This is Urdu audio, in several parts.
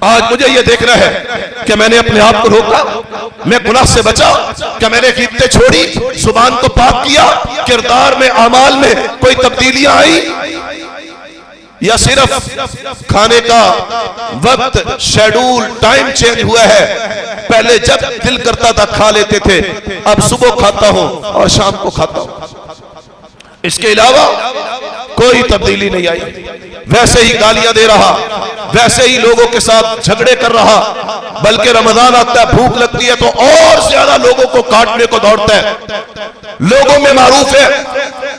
آج مجھے یہ دیکھنا ہے کہ میں نے اپنے آپ کو روکا، میں گناہ سے بچا، کہ میں نے غیبتیں چھوڑی، زبان کو پاک کیا، کردار میں اعمال میں کوئی تبدیلیاں آئی، یا صرف کھانے کا وقت شیڈول ٹائم چینج ہوا ہے؟ پہلے جب دل کرتا تھا کھا لیتے تھے، اب صبح کھاتا ہوں اور شام کو کھاتا ہوں، اس کے علاوہ کوئی تبدیلی نہیں آئی۔ ویسے ہی گالیاں دے رہا، ویسے ہی لوگوں کے ساتھ جھگڑے کر رہا، بلکہ رمضان آتا ہے بھوک لگتی ہے تو اور زیادہ لوگوں کو کاٹنے کو دوڑتا ہے۔ لوگوں میں معروف ہے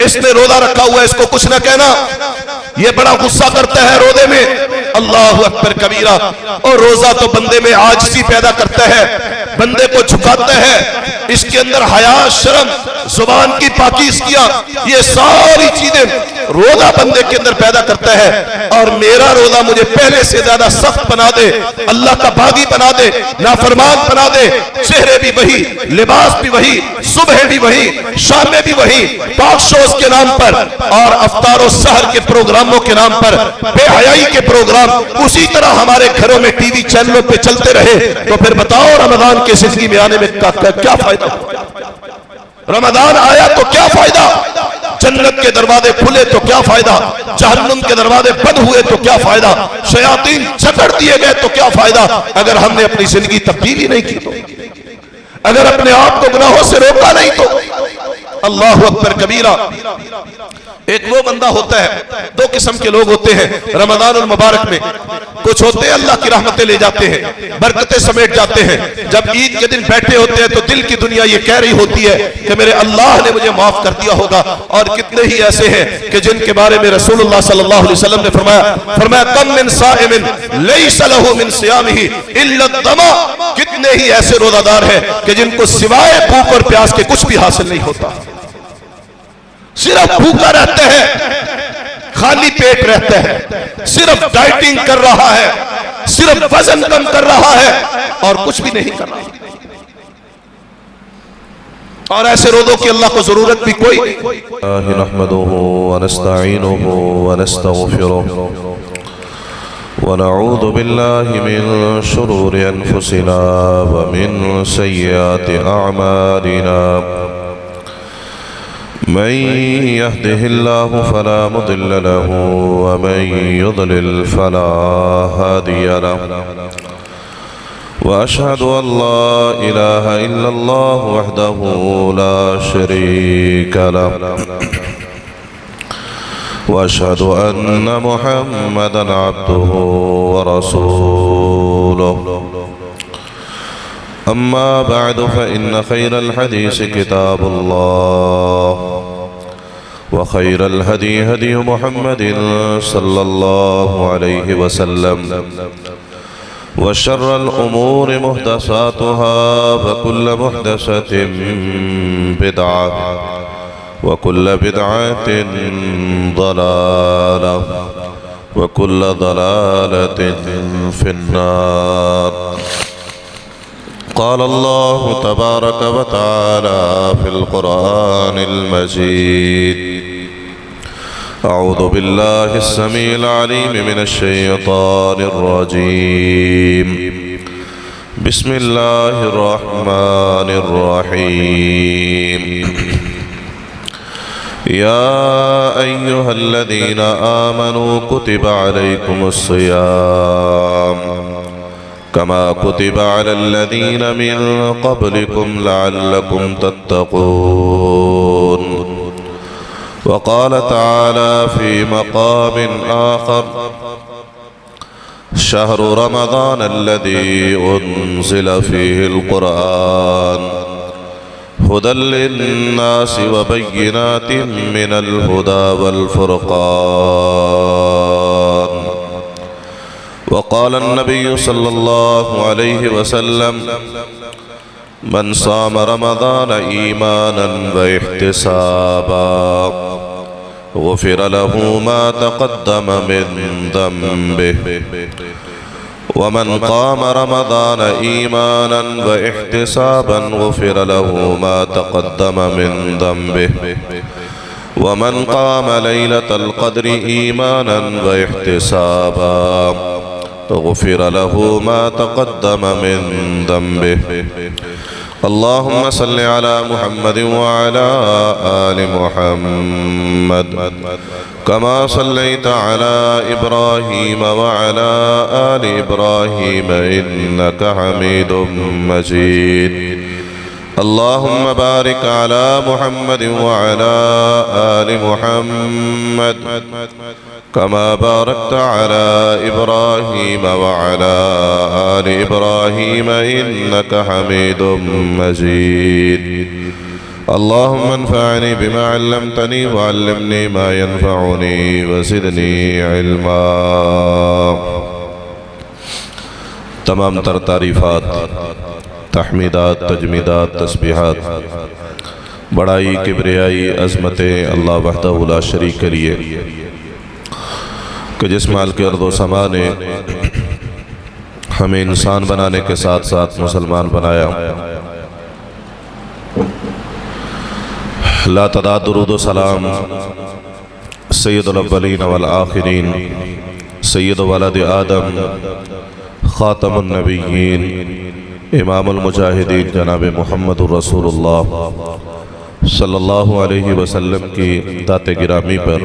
اس نے روزہ رکھا ہوا ہے، اس کو کچھ نہ کہنا، یہ بڑا غصہ کرتا ہے روزے میں، اللہ اکبر کبیرہ۔ اور روزہ تو بندے میں عاجزی پیدا کرتا ہے، بندے کو جھکاتا ہے، اس کے اندر حیا، شرم، زبان کی پاکیزگیاں، یہ ساری چیزیں روزہ بندے کے اندر پیدا کرتا ہے۔ اور میرا روزہ مجھے پہلے سے زیادہ سخت بنا دے، اللہ کا باغی بنا دے، نافرمان بنا دے، چہرے بھی وہی، لباس بھی وہی، صبح بھی وہی، شام میں بھی وہی، ٹاک شوز کے نام پر اور افطار و سحر کے پروگراموں کے نام پر بے حیائی کے پروگرام اسی طرح ہمارے گھروں میں ٹی وی چینلوں پہ چلتے رہے تو پھر بتاؤ رمضان کے زندگی میں آنے میں کیا فائدہ؟ رمضان آیا تو کیا فائدہ؟ جنت کے دروازے کھلے تو کیا فائدہ؟ جہنم کے دروازے بند ہوئے تو کیا فائدہ؟ شیاطین جکڑ دیے گئے تو کیا فائدہ؟ اگر ہم نے اپنی زندگی تبدیلی نہیں کی تو، اگر اپنے آپ کو گناہوں سے روکا نہیں تو۔ اللہ اکبر کبیرہ۔ ایک وہ بندہ ہوتا ہے، دو قسم کے لوگ ہوتے ہیں رمضان المبارک میں، کچھ ہوتے ہیں اللہ کی رحمتیں لے جاتے ہیں، برکتیں سمیٹ جاتے ہیں، جب عید کے دن بیٹھے ہوتے ہیں تو دل کی دنیا یہ کہہ رہی ہوتی ہے کہ میرے اللہ نے مجھے معاف کر دیا ہوگا۔ اور کتنے ہی ایسے ہیں کہ جن کے بارے میں رسول اللہ صلی اللہ علیہ وسلم نے فرمایا کم من صائم لیس لہ من صیامہ الا الظما، کتنے ہی ایسے روزہ دار ہیں کہ جن کو سوائے بھوک اور پیاس کے کچھ بھی حاصل نہیں ہوتا، صرف بھوکا رہتا ہے، خالی پیٹ رہتا ہے، صرف ڈائٹنگ کر رہا ہے، صرف وزن کم کر رہا ہے اور کچھ بھی نہیں کر رہا۔ اور ایسے روزوں کی اللہ کو ضرورت بھی کوئی نہیں۔ نحمده ونستعینه ونستغفره ونعوذ بالله من شرور انفسنا ومن سیئات اعمالنا، من يهده الله فلا مضل له ومن يضلل فلا هادي له، وأشهد أن لا إله إلا الله وحده لا شريك له، وأشهد أن محمدا عبده ورسوله، أما بعد فإن خير الحديث كتاب الله، وخير الهدي هدي محمد صلى الله عليه وسلم، وشر الأمور محدثاتها، وكل محدثة بدعة، وكل بدعة ضلالة، وكل ضلالة في النار۔ قال الله تبارك وتعالى في القرآن المجيد، أعوذ بالله السميع العليم من الشيطان الرجيم، بسم الله الرحمن الرحيم، يا أيها الذين آمنوا كتب عليكم الصيام كما كتب على الذين من قبلكم لعلكم تتقون۔ وقال تعالى في مقام آخر، شهر رمضان الذي أنزل فيه القرآن هدى للناس وبينات من الهدى والفرقان۔ وقال النبي صلى الله عليه وسلم، من صام رمضان إيمانا واحتسابا غفر له ما تقدم من ذنبه، ومن قام رمضان إيمانا واحتسابا غفر له ما تقدم من ذنبه، ومن قام ليلة القدر إيمانا واحتسابا غفر له ما تقدم من ذنبه اللهم صل على محمد وعلى آل محمد كما صليت على إبراهيم وعلى آل إبراهيم إنك حميد مجيد اللهم بارك على محمد وعلى آل محمد كما باركت على إبراهيم وعلى آل إبراهيم إنك حميد مجيد اللهم انفعني بما علمتني وعلمني ما ينفعني وزدني علما. تمام تر تعریفات، تحمیدات، تجمیدات، تسبیحات، بڑائی، کبریائی، عظمتیں اللہ وحدہ لا شریک کے لیے کہ جس مال کے ارض و سما نے ہمیں انسان بنانے کے ساتھ ساتھ مسلمان بنایا. لا تعداد درود و سلام سید الاولین والآخرین، سید ولد آدم، خاتم النبیین، امام المجاہدین جناب محمد الرسول اللہ صلی اللہ علیہ وسلم کی ذات گرامی پر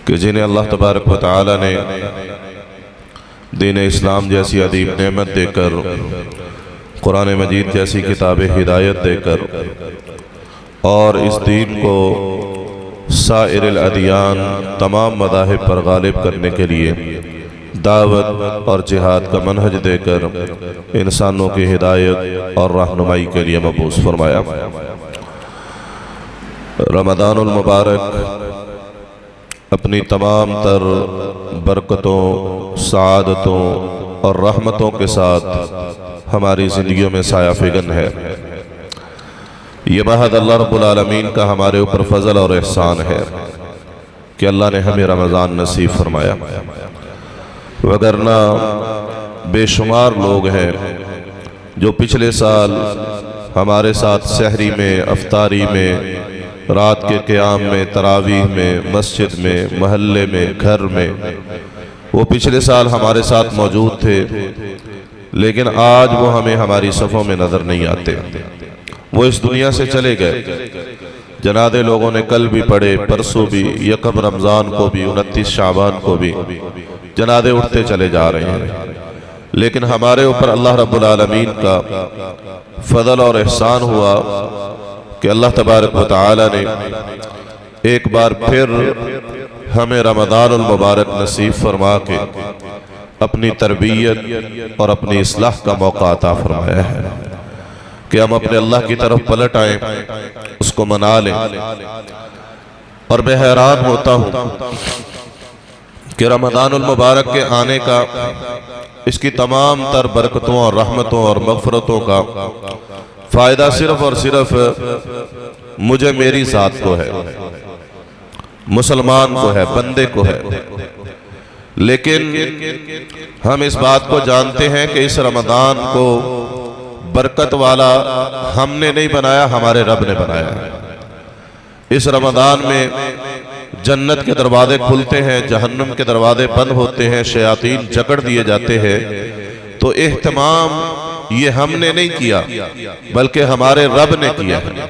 کہ جنہیں اللہ تبارک و تعالی نے دین اسلام جیسی عظیم نعمت دے کر، قرآن مجید جیسی کتاب ہدایت دے کر اور اس دین کو سائر الادیان، تمام مذاہب پر غالب کرنے کے لیے دعوت اور جہاد کا منہج دے کر انسانوں کی ہدایت اور رہنمائی کے لیے مبعوث فرمایا. رمضان المبارک اپنی تمام تر برکتوں، سعادتوں اور رحمتوں کے ساتھ ہماری زندگیوں میں سایہ فگن ہے. یہ بہت اللہ رب العالمین کا ہمارے اوپر فضل اور احسان ہے کہ اللہ نے ہمیں رمضان نصیب فرمایا، وگرنہ بے شمار لوگ ہیں جو پچھلے سال ہمارے ساتھ سحری میں، افطاری میں، رات کے قیام میں، تراویح میں، مسجد میں، محلے میں، گھر میں، وہ پچھلے سال ہمارے ساتھ موجود تھے، لیکن آج وہ ہمیں ہماری صفوں میں نظر نہیں آتے. وہ اس دنیا سے چلے گئے. جنازے لوگوں نے کل بھی پڑھے، پرسوں بھی، یکم رمضان کو بھی، 29 شعبان کو بھی جنازے اٹھتے چلے جا رہے ہیں. لیکن ہمارے اوپر اللہ رب العالمین کا فضل اور احسان ہوا کہ اللہ تبارک و تعالی نے ایک بار پھر ہمیں رمضان المبارک نصیب فرما کے اپنی تربیت اور اپنی اصلاح کا موقع عطا فرمایا ہے کہ ہم اپنے اللہ کی طرف پلٹ آئیں، اس کو منا لیں. اور میں حیران ہوتا ہوں کہ رمضان المبارک کے آنے کا، اس کی تمام تر برکتوں اور رحمتوں اور مغفرتوں کا فائدہ صرف اور صرف مجھے، میری ذات کو ہے، مسلمان کو ہے، بندے کو ہے. لیکن ہم اس بات کو جانتے ہیں کہ اس رمضان کو برکت والا ہم نے نہیں بنایا، ہمارے رب نے بنایا ہے. اس رمضان میں جنت کے دروازے کھلتے ہیں، جہنم کے دروازے بند ہوتے ہیں، شیاطین جکڑ دیے جاتے ہیں. تو اہتمام یہ ہم نے نہیں کیا بلکہ ہمارے رب نے کیا ہے.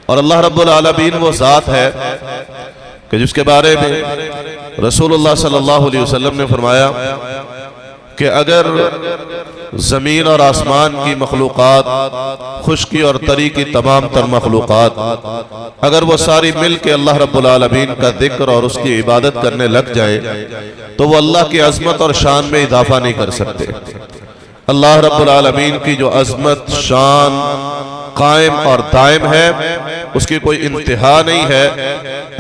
اور اللہ رب العالمین وہ ذات ہے کہ جس کے بارے میں رسول اللہ صلی اللہ علیہ وسلم نے فرمایا کہ اگر زمین اور آسمان کی مخلوقات، خشکی اور تری کی تمام تر مخلوقات، اگر وہ ساری مل کے اللہ رب العالمین کا ذکر اور اس کی عبادت کرنے لگ جائیں تو وہ اللہ کی عظمت اور شان میں اضافہ نہیں کر سکتے. اللہ رب العالمین کی جو عظمت، شان قائم اور دائم ہے، اس کی کوئی انتہا نہیں ہے.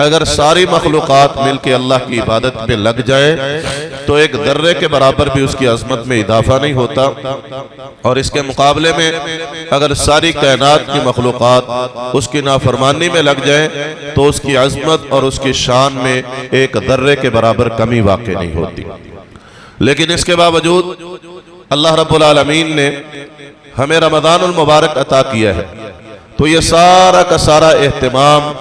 اگر ساری مخلوقات مل کے اللہ کی عبادت میں لگ جائے تو ایک ذرے کے برابر بھی اس کی عظمت میں اضافہ نہیں ہوتا. اور اس کے مقابلے میں اگر ساری کائنات کی مخلوقات اس کی نافرمانی میں لگ جائیں تو اس کی عظمت اور اس کی شان میں ایک ذرے کے برابر کمی واقع نہیں ہوتی. لیکن اس کے باوجود اللہ رب العالمین نے ہمیں رمضان المبارک عطا کیا ہے، تو یہ سارا کا سارا اہتمام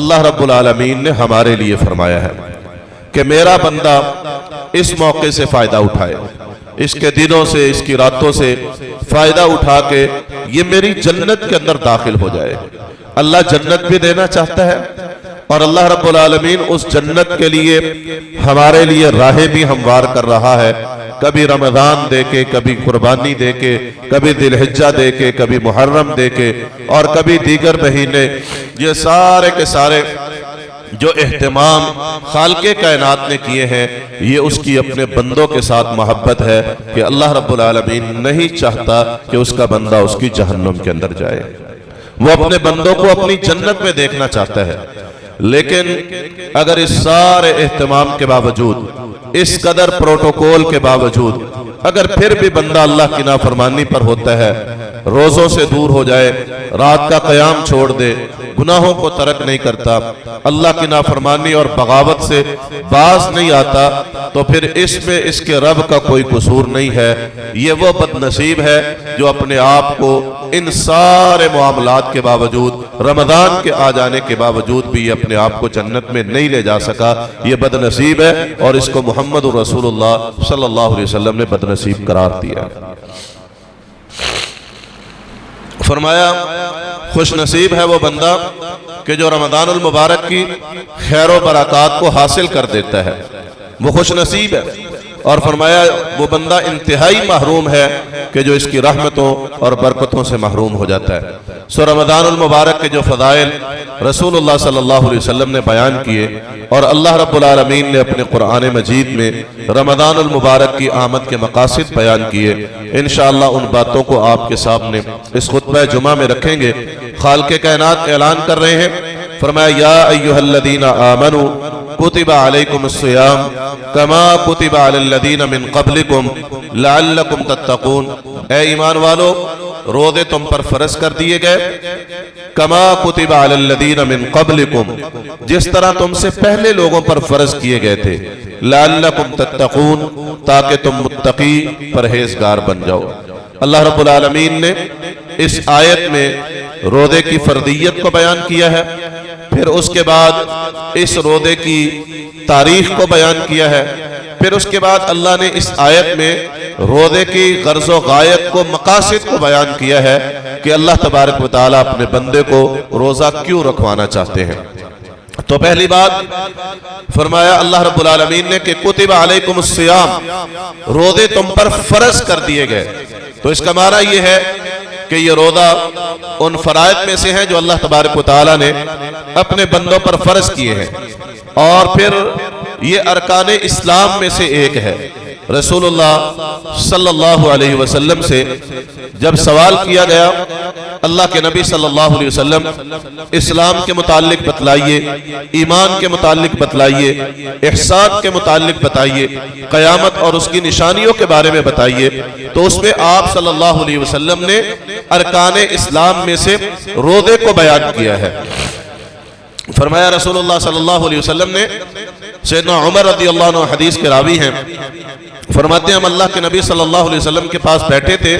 اللہ رب العالمین نے ہمارے لیے فرمایا ہے کہ میرا بندہ اس موقع سے فائدہ اٹھائے، اس کے دنوں سے، اس کی راتوں سے فائدہ اٹھا کے یہ میری جنت کے اندر داخل ہو جائے۔ اللہ جنت بھی دینا چاہتا ہے، اور اللہ رب العالمین اس جنت کے لیے ہمارے لیے راہیں بھی ہموار کر رہا ہے، کبھی رمضان دے کے، کبھی قربانی دے کے، کبھی ذی الحجہ دے کے، کبھی محرم دے کے، اور کبھی دیگر مہینے۔ یہ سارے کے سارے جو اہتمام خالق کائنات نے کیے ہیں، یہ اس کی اپنے بندوں کے ساتھ محبت ہے کہ اللہ رب العالمین نہیں چاہتا کہ اس کا بندہ اس کی جہنم کے اندر جائے، وہ اپنے بندوں کو اپنی جنت میں دیکھنا چاہتا ہے۔ لیکن اگر اس سارے اہتمام کے باوجود، اس قدر پروٹوکول کے باوجود، اگر پھر بھی بندہ اللہ کی نافرمانی پر ہوتا ہے، روزوں سے دور ہو جائے، رات کا قیام چھوڑ دے، گناہوں کو ترک نہیں کرتا، اللہ کی نافرمانی اور بغاوت سے باز نہیں آتا، تو پھر اس میں اس کے رب کا کوئی قصور نہیں ہے۔ یہ وہ بد نصیب ہے جو اپنے آپ کو ان سارے معاملات کے باوجود، رمضان کے آ جانے کے باوجود بھی اپنے آپ کو جنت میں نہیں لے جا سکا۔ یہ بد نصیب ہے، اور اس کو محمد رسول اللہ صلی اللہ علیہ وسلم نے بد نصیب قرار دیا۔ فرمایا خوش نصیب ہے وہ بندہ کہ جو رمضان المبارک کی خیر و برکات کو حاصل کر دیتا ہے، وہ خوش نصیب ہے۔ اور فرمایا وہ بندہ انتہائی محروم ہے کہ جو اس کی رحمتوں اور برکتوں سے محروم ہو جاتا ہے۔ سو رمضان المبارک کے جو فضائل رسول اللہ صلی اللہ علیہ وسلم نے بیان کیے، اور اللہ رب العالمین نے اپنے قرآن مجید میں رمضان المبارک کی آمد کے مقاصد بیان کیے، انشاءاللہ ان باتوں کو آپ کے سامنے اس خطبہ جمعہ میں رکھیں گے۔ خالق کائنات اعلان کر رہے ہیں، فرمایا یا ایھا الذین آمنوا کتب علیکم الصیام کما کتب علی الذین من قبلکم لعلکم تتقون۔ اے ایمان والو، روزے تم پر فرض کر دیے گئے، کما کتب علی الذین من قبلکم، جس طرح تم سے پہلے لوگوں پر فرض کیے گئے تھے، لعلکم تتقون، تاکہ تم متقی پرہیزگار بن جاؤ۔ اللہ رب العالمین نے اس آیت میں روزے کی فرضیت کو بیان کیا ہے، پھر اس کے بعد اس روزے کی تاریخ کو بیان کیا ہے، پھر اس کے بعد اللہ نے اس آیت میں روزے کی غرض و غایت کو، مقاصد کو بیان کیا ہے کہ اللہ تبارک و تعالیٰ اپنے بندے کو روزہ کیوں رکھوانا چاہتے ہیں۔ تو پہلی بات فرمایا اللہ رب العالمین نے کہ کتب علیکم الصیام، روزے تم پر فرض کر دیے گئے۔ تو اس کا معنی یہ ہے کہ یہ روزہ ان فرائض میں سے ہیں جو اللہ تبارک و تعالیٰ نے اپنے بندوں پر فرض کیے ہیں، اور پھر یہ ارکان اسلام میں سے ایک ہے۔ رسول اللہ صلی اللہ علیہ وسلم سے جب سوال کیا گیا، اللہ کے نبی صلی اللہ علیہ وسلم اسلام کے متعلق بتلائیے، ایمان کے متعلق بتلائیے، احسان کے متعلق بتائیے، قیامت اور اس کی نشانیوں کے بارے میں بتائیے، تو اس میں آپ صلی اللہ علیہ وسلم نے ارکان اسلام میں سے روزے کو بیان کیا ہے۔ فرمایا رسول اللہ صلی اللہ علیہ وسلم نے، سیدنا عمر رضی اللہ عنہ حدیث کے راوی ہیں، فرماتے ہیں ہم اللہ کے نبی صلی اللہ علیہ وسلم کے پاس بیٹھے تھے،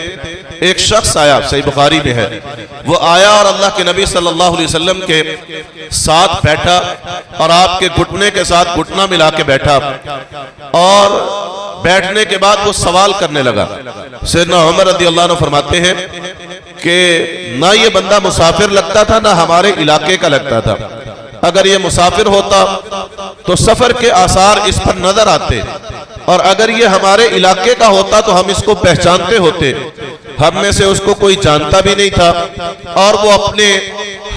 ایک شخص آیا، صحیح بخاری میں ہے، وہ آیا اور اللہ کے نبی صلی اللہ علیہ وسلم کے ساتھ بیٹھا، اور آپ کے گھٹنے کے ساتھ گھٹنا ملا کے بیٹھا، اور بیٹھنے کے بعد وہ سوال کرنے لگا۔ سیدنا عمر رضی اللہ عنہ فرماتے ہیں کہ نہ یہ بندہ مسافر لگتا تھا، نہ ہمارے علاقے کا لگتا تھا۔ اگر یہ مسافر ہوتا تو سفر کے آثار اس پر نظر آتے، اور اگر یہ ہمارے علاقے کا ہوتا تو ہم اس کو پہچانتے ہوتے۔ ہم میں سے اس کو کوئی جانتا بھی نہیں تھا، اور وہ اپنے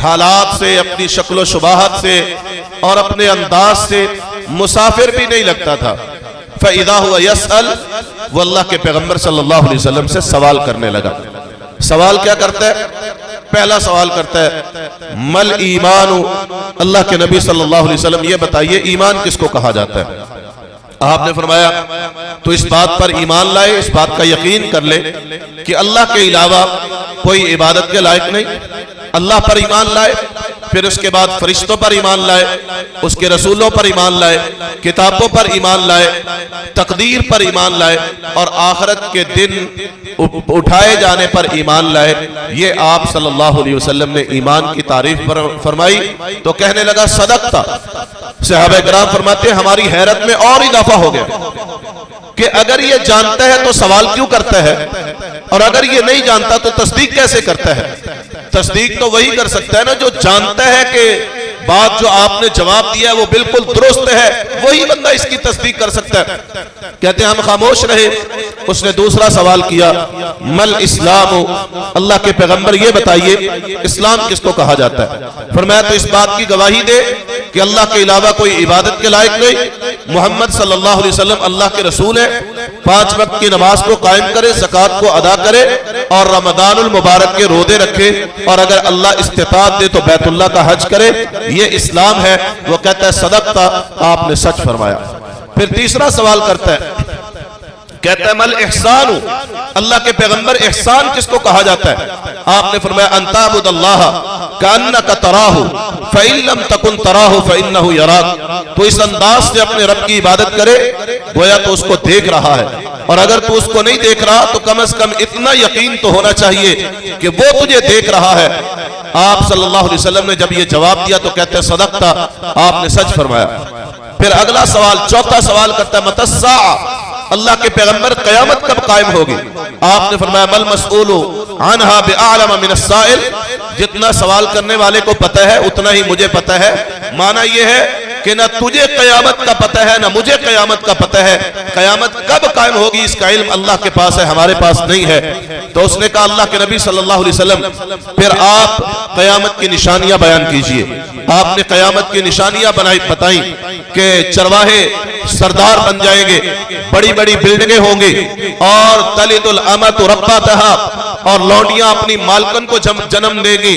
حالات سے، اپنی شکل و شباہت سے اور اپنے انداز سے مسافر بھی نہیں لگتا تھا۔ فَإِذَا هُوَ يَسْأَلُ، وہ اللہ کے پیغمبر صلی اللہ علیہ وسلم سے سوال کرنے لگا۔ سوال کیا کرتا ہے؟ پہلا سوال کرتا ہے مل ایمان، اللہ کے نبی صلی اللہ علیہ وسلم یہ بتائیے ایمان کس کو کہا جاتا ہے؟ آپ نے فرمایا تو اس بات پر ایمان لائے، اس بات کا یقین کر لے کہ اللہ کے علاوہ کوئی عبادت کے لائق نہیں۔ اللہ پر ایمان لائے، پھر اس کے بعد فرشتوں پر ایمان لائے، اس کے رسولوں پر ایمان لائے، کتابوں پر ایمان لائے، تقدیر پر ایمان لائے، اور آخرت کے دن اٹھائے جانے پر ایمان لائے۔ یہ آپ صلی اللہ علیہ وسلم نے ایمان کی تعریف فرمائی تو کہنے لگا صدقتا۔ صحابہ کرام فرماتے ہیں ہماری حیرت میں اور اضافہ ہو گیا کہ اگر یہ جانتا ہے تو سوال کیوں کرتا ہے، اور اگر یہ نہیں جانتا تو تصدیق کیسے کرتا ہے؟ تصدیق تو وہی کر سکتا ہے نا جو جانتا ہے کہ بات جو آپ نے جواب دیا ہے وہ بالکل درست ہے، وہی بندہ اس کی تصدیق کر سکتا ہے۔ کہتے ہیں ہم خاموش رہے۔ اس نے دوسرا سوال کیا مل اسلام، اللہ کے پیغمبر یہ بتائیے اسلام کس کو کہا جاتا ہے؟ فرمایا تو اس بات کی گواہی دے کہ اللہ کے علاوہ کوئی عبادت کے لائق نہیں، محمد صلی اللہ علیہ وسلم اللہ کے رسول ہیں، 5 وقت کی نماز کو قائم کرے، زکوٰۃ کو ادا کرے، اور رمضان المبارک کے روزے رکھے، اور اگر اللہ استطاعت دے تو بیت اللہ کا حج کرے، یہ اسلام ہے۔ وہ کہتا ہے صدقتا، آپ نے سچ فرمایا۔ پھر تیسرا سوال کرتا ہے، کہتا ہے مل احسان، اللہ کے پیغمبر احسان کس کو کہا جاتا ہے؟ آپ نے فرمایا ان تعبد اللہ کأنک تراہ فإن لم تکن تراہ فإنہ یراک، تو اس انداز سے اپنے رب کی عبادت کرے گویا تو اس کو دیکھ رہا ہے، اور اگر تو اس کو نہیں دیکھ رہا تو کم از کم اتنا یقین تو ہونا چاہیے کہ وہ تجھے دیکھ رہا ہے۔ آپ صلی اللہ علیہ وسلم نے جب یہ جواب دیا تو کہتے ہیں صدقتا، آپ نے سچ فرمایا۔ پھر اگلا سوال، چوتھا سوال کرتا ہے متی الساعہ، اللہ کے پیغمبر قیامت کب قائم ہوگی؟ آپ نے فرمایا مل مسئول عنہا بأعلم من السائل، جتنا سوال کرنے والے کو پتہ ہے اتنا ہی مجھے پتہ ہے۔ معنی یہ ہے کہ نہ تجھے قیامت کا پتہ ہے نہ مجھے قیامت کا پتہ ہے، قیامت کب قائم ہوگی اس کا علم اللہ کے پاس ہے، ہمارے پاس نہیں ہے۔ تو اس نے کہا اللہ کے نبی صلی اللہ علیہ وسلم پھر آپ قیامت کی نشانیاں بیان کیجئے۔ آپ نے قیامت کی نشانیاں بتائیں کہ چرواہے سردار بن جائیں گے، بڑی بڑی بلڈنگیں ہوں گی، اور تلد الامۃ ربتہا، اور لونڈیاں اپنی مالکن کو جنم دیں گی۔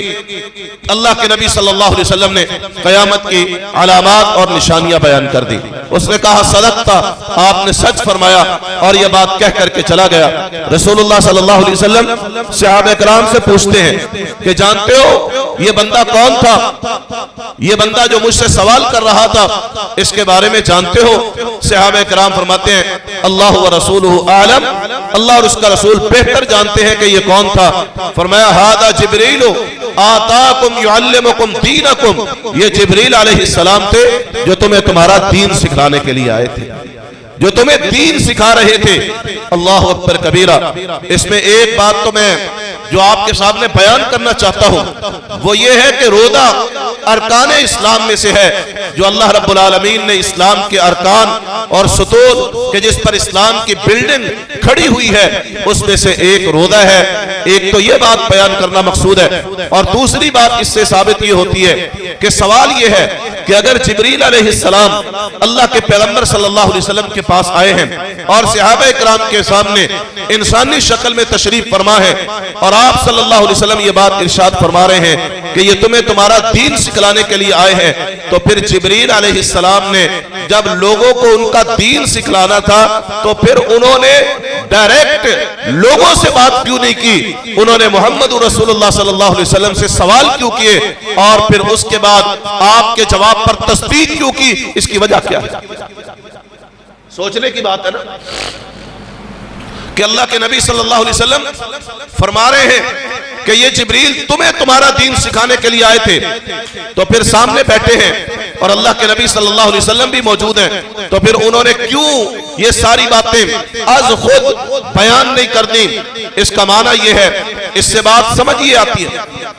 اللہ کے نبی صلی اللہ علیہ وسلم نے قیامت کی علامات اور نشانیاں بیان کر دی۔ اس نے کہا صدقتا، آپ نے سچ فرمایا، اور یہ بات کہہ کر کے چلا گیا۔ رسول اللہ صلی اللہ علیہ وسلم صحابہ کرام سے پوچھتے ہیں کہ جانتے ہو یہ بندہ کون تھا؟ یہ بندہ جو مجھ سے سوال کر رہا تھا اس کے بارے میں جانتے ہو؟ صحابہ کرام فرماتے ہیں اللہ و رسولہ اعلم، اللہ اور اس کا رسول بہتر جانتے ہیں کہ یہ کون تھا۔ فرمایا ھذا جبریل آتاکم یعلمکم دینکم، یہ جبریل علیہ السلام تھے جو تمہیں تمہارا دین سکھانے کے لیے آئے تھے، جو تمہیں دین سکھا رہے تھے۔ اللہ اکبر کبیرہ۔ اس میں ایک بات تو میں جو آپ کے سامنے بیان کرنا چاہتا ہوں وہ یہ ہے کہ روزہ ارکان اسلام میں سے ہے، جو اللہ رب العالمین نے اسلام کے ارکان اور ستون کہ جس پر اسلام کی بلڈنگ کھڑی ہوئی ہے اس میں سے ایک روزہ ہے۔ ایک تو یہ بات بیان کرنا مقصود ہے، اور دوسری بات اس سے ثابت یہ ہوتی ہے کہ سوال یہ ہے کہ اگر جبریل علیہ السلام اللہ کے پیغمبر صلی اللہ علیہ وسلم کے پاس آئے ہیں اور صحابہ کرام کے سامنے انسانی شکل میں تشریف فرما ہے، اور آپ صلی اللہ علیہ وسلم یہ بات ارشاد فرما رہے ہیں کہ یہ تمہیں تمہارا دین سکھلانے کے لیے آئے ہیں، تو پھر جبریل علیہ السلام نے جب لوگوں کو ان کا دین سکھلانا تھا تو پھر انہوں نے ڈائریکٹ لوگوں سے بات کیوں نہیں کی؟ انہوں نے محمد رسول اللہ صلی اللہ علیہ وسلم سے سوال کیوں کیے، اور پھر اس کے بعد آپ کے جواب پر تصدیق کیوں کی؟ اس کی وجہ کیا ہے؟ سوچنے کی بات ہے نا کہ اللہ کے نبی صلی اللہ علیہ وسلم فرما رہے ہیں کہ یہ جبریل تمہیں تمہارا دین سکھانے کے لیے آئے تھے، تو پھر سامنے بیٹھے ہیں اور اللہ کے نبی صلی اللہ علیہ وسلم بھی موجود ہیں، تو پھر انہوں نے کیوں یہ ساری باتیں از خود بیان نہیں کر دی؟ اس کا معنی یہ ہے، اس سے بات سمجھ یہ آتی ہے،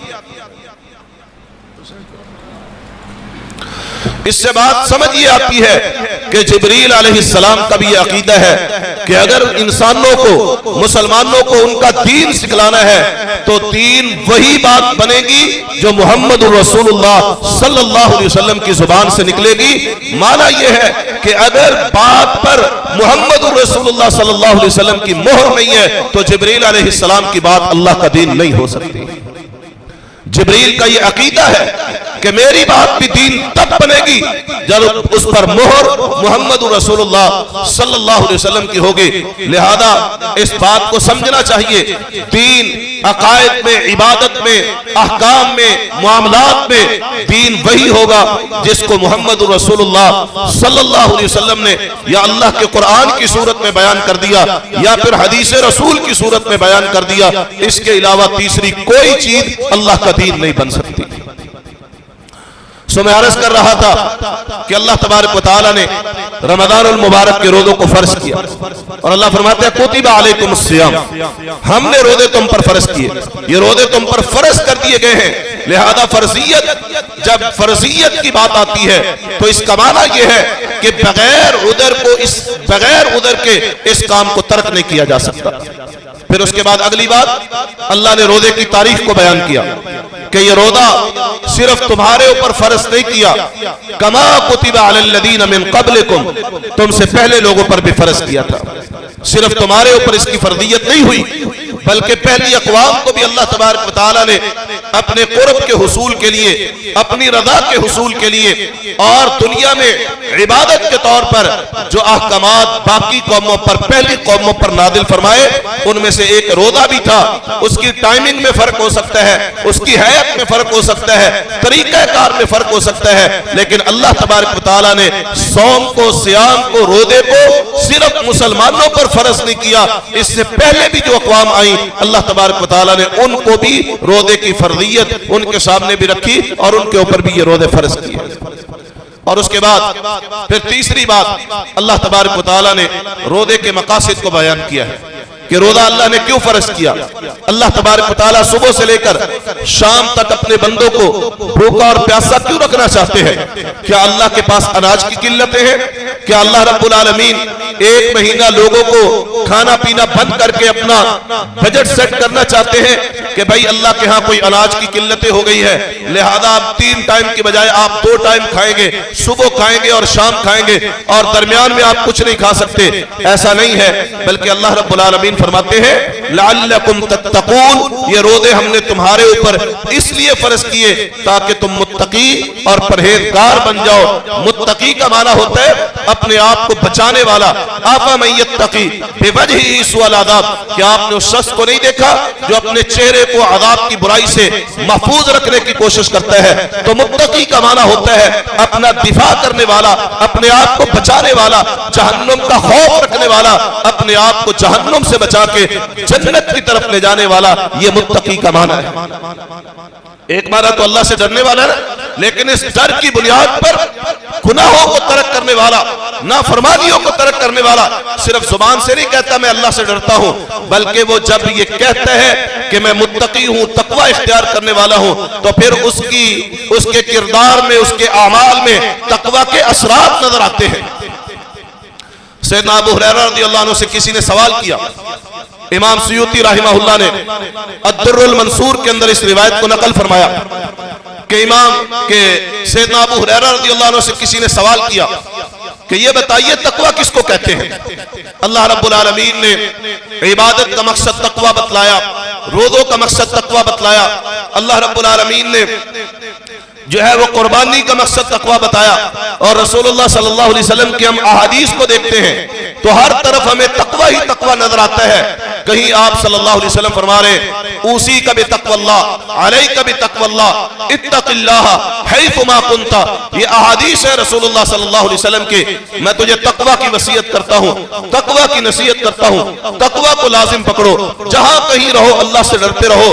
اس سے بات سمجھ یہ آتی ہے کہ جبریل علیہ السلام کا بھی یہ عقیدہ ہے کہ اگر انسانوں کو، مسلمانوں کو ان کا دین سکھلانا ہے تو دین وہی بات بنے گی جو محمد رسول اللہ صلی اللہ علیہ وسلم کی زبان سے نکلے گی۔ معنی یہ ہے کہ اگر بات پر محمد رسول اللہ صلی اللہ علیہ وسلم کی مہر نہیں ہے تو جبریل علیہ السلام کی بات اللہ کا دین نہیں ہو سکتی۔ جبریل کا یہ عقیدہ ہے کہ میری بات بھی دین تب بنے گی جب اس پر مہر محمد رسولullah صلی اللہ علیہ وسلم کی ہوگی. لہذا اس بات کو سمجھنا چاہیے، دین عقائد میں، عبادت میں، احکام میں، معاملات میں دین وہی ہوگا جس کو محمد رسولullah صلی اللہ علیہ وسلم نے یا اللہ کے قرآن کی صورت میں بیان کر دیا یا پھر حدیث رسول کی صورت میں بیان کر دیا. اس کے علاوہ تیسری کوئی چیز اللہ کا دین نہیں بن سکتی. سو میں عرض کر رہا تھا کہ اللہ تبارک و تعالیٰ نے رمضان المبارک کے روزوں کو فرض کیا، اور اللہ فرماتے ہیں کتب علیکم الصیام، ہم نے روزے تم پر فرض کیے. یہ روزے تم پر فرض کر دیے گئے ہیں. لہذا فرضیت، جب فرضیت کی بات آتی ہے تو اس کا معنی یہ ہے کہ بغیر عذر کے اس کام کو ترک نہیں کیا جا سکتا. پھر اس کے بعد اگلی بات، اللہ نے روزے کی تاریخ کو بیان کیا کہ یہ روزہ صرف تمہارے اوپر فرض نہیں کیا، کما کتب علی الذین من قبلکم، تم سے پہلے لوگوں پر بھی فرض کیا تھا. صرف تمہارے اوپر اس کی فرضیت نہیں ہوئی بلکہ پہلی اقوام کو بھی اللہ تبارک و تعالیٰ نے اپنے قرب کے حصول کے لیے، اپنی رضا کے حصول کے لیے اور دنیا میں عبادت کے طور پر جو احکامات باقی قوموں پر، پہلی قوموں پر نازل فرمائے، ان میں سے ایک روزہ بھی تھا. اس کی ٹائمنگ میں فرق ہو سکتا ہے، اس کی حیات میں فرق ہو سکتا ہے، طریقہ کار میں فرق ہو سکتا ہے، لیکن اللہ تبارک و تعالیٰ نے صوم کو، صیام کو، روزے کو صرف مسلمانوں پر فرض نہیں کیا. اس سے پہلے بھی جو اقوام آئیں اللہ تبارک و تعالیٰ نے ان کو بھی روزے کی فرضیت ان کے سامنے بھی رکھی اور ان کے اوپر بھی یہ روزے فرض کیے. اور اس کے بعد پھر تیسری بات، اللہ تبارک و تعالیٰ نے روزے کے مقاصد کو بیان کیا ہے کہ روزہ اللہ نے کیوں فرض کیا. اللہ تبارک و تعالیٰ صبح سے لے کر شام تک اپنے بندوں کو بھوکا اور پیاسا کیوں رکھنا چاہتے ہیں؟ کیا اللہ کے پاس اناج کی قلتیں ہیں؟ کیا اللہ رب العالمین ایک مہینہ لوگوں کو کھانا پینا بند کر کے اپنا بجٹ سیٹ کرنا چاہتے ہیں کہ بھائی اللہ کے ہاں کوئی اناج کی قلتیں ہو گئی ہے، لہذا آپ 3 ٹائم کی بجائے آپ 2 ٹائم کھائیں گے، صبح کھائیں گے اور شام کھائیں گے، اور درمیان میں آپ کچھ نہیں کھا سکتے؟ ایسا نہیں ہے، بلکہ اللہ رب العالمین فرماتے ہیں لعلکم تتقون، یہ روزے ہم نے تمہارے اوپر اس لیے فرض کیے تاکہ تم متقی اور پرہیزگار بن جاؤ. متقی کا معنی ہوتا ہے اپنے آپ کو بچانے والا. افمن یتقی بوجہہ سوء العذاب، کیا آپ نے اس شخص کو نہیں دیکھا جو اپنے چہرے کو عذاب کی برائی سے محفوظ رکھنے کی کوشش کرتا ہے؟ تو متقی کا معنی ہوتا ہے اپنا دفاع کرنے والا، اپنے آپ کو بچانے والا، جہنم کا خوف رکھنے والا، اپنے آپ کو جہنم سے بچا کے جنت کی طرف لے جانے والا. یہ متقی کا معنی ہے. ایک معنی تو اللہ سے ڈرنے والا ہے، لیکن اس ڈر کی بنیاد پر گناہوں کو ترک کرنے والا، نافرمانیوں کو ترک کرنے والا صرف زبان سے نہیں کہتا میں اللہ سے ڈرتا ہوں، بلکہ وہ جب یہ کہتا ہے کہ میں متقی ہوں، تقوی اختیار کرنے والا ہوں، تو پھر اس کے کردار میں، اس کے اعمال میں تقوی کے اثرات نظر آتے ہیں. سیدنا ابو ہریرہ رضی اللہ عنہ سے کسی نے سوال کیا. امام سیوطی رحمہ اللہ نے الدر المنصور کے اندر اس روایت کو نقل فرمایا کہ سیدنا ابو ہریرہ رضی اللہ عنہ سے کسی نے سوال کیا کہ یہ بتائیے تقوی کس کو کہتے ہیں؟ اللہ رب العالمین نے عبادت کا مقصد تقوی بتلایا، روزوں کا مقصد تقوی بتلایا. اللہ رب العالمین نے جو ہے وہ قربانی کا مقصد تقوی بتایا، اور رسول اللہ صلی اللہ علیہ وسلم کی ہم احادیث کو دیکھتے ہیں تو ہر طرف ہمیں تقوی ہی تقوی نظر آتا ہے. کہیں آپ صلی اللہ علیہ وسلم فرما رہے اوصی کا بتقوی اللہ، علیک بتقوی اللہ، اتق اللہ حیث ما کنت. یہ احادیث ہے رسول اللہ صلی اللہ علیہ وسلم کی. میں تجھے تقوی کی وصیت کرتا ہوں، تقوی کی نصیحت کرتا ہوں، تقوی کو لازم پکڑو، جہاں کہیں رہو اللہ سے ڈرتے رہو.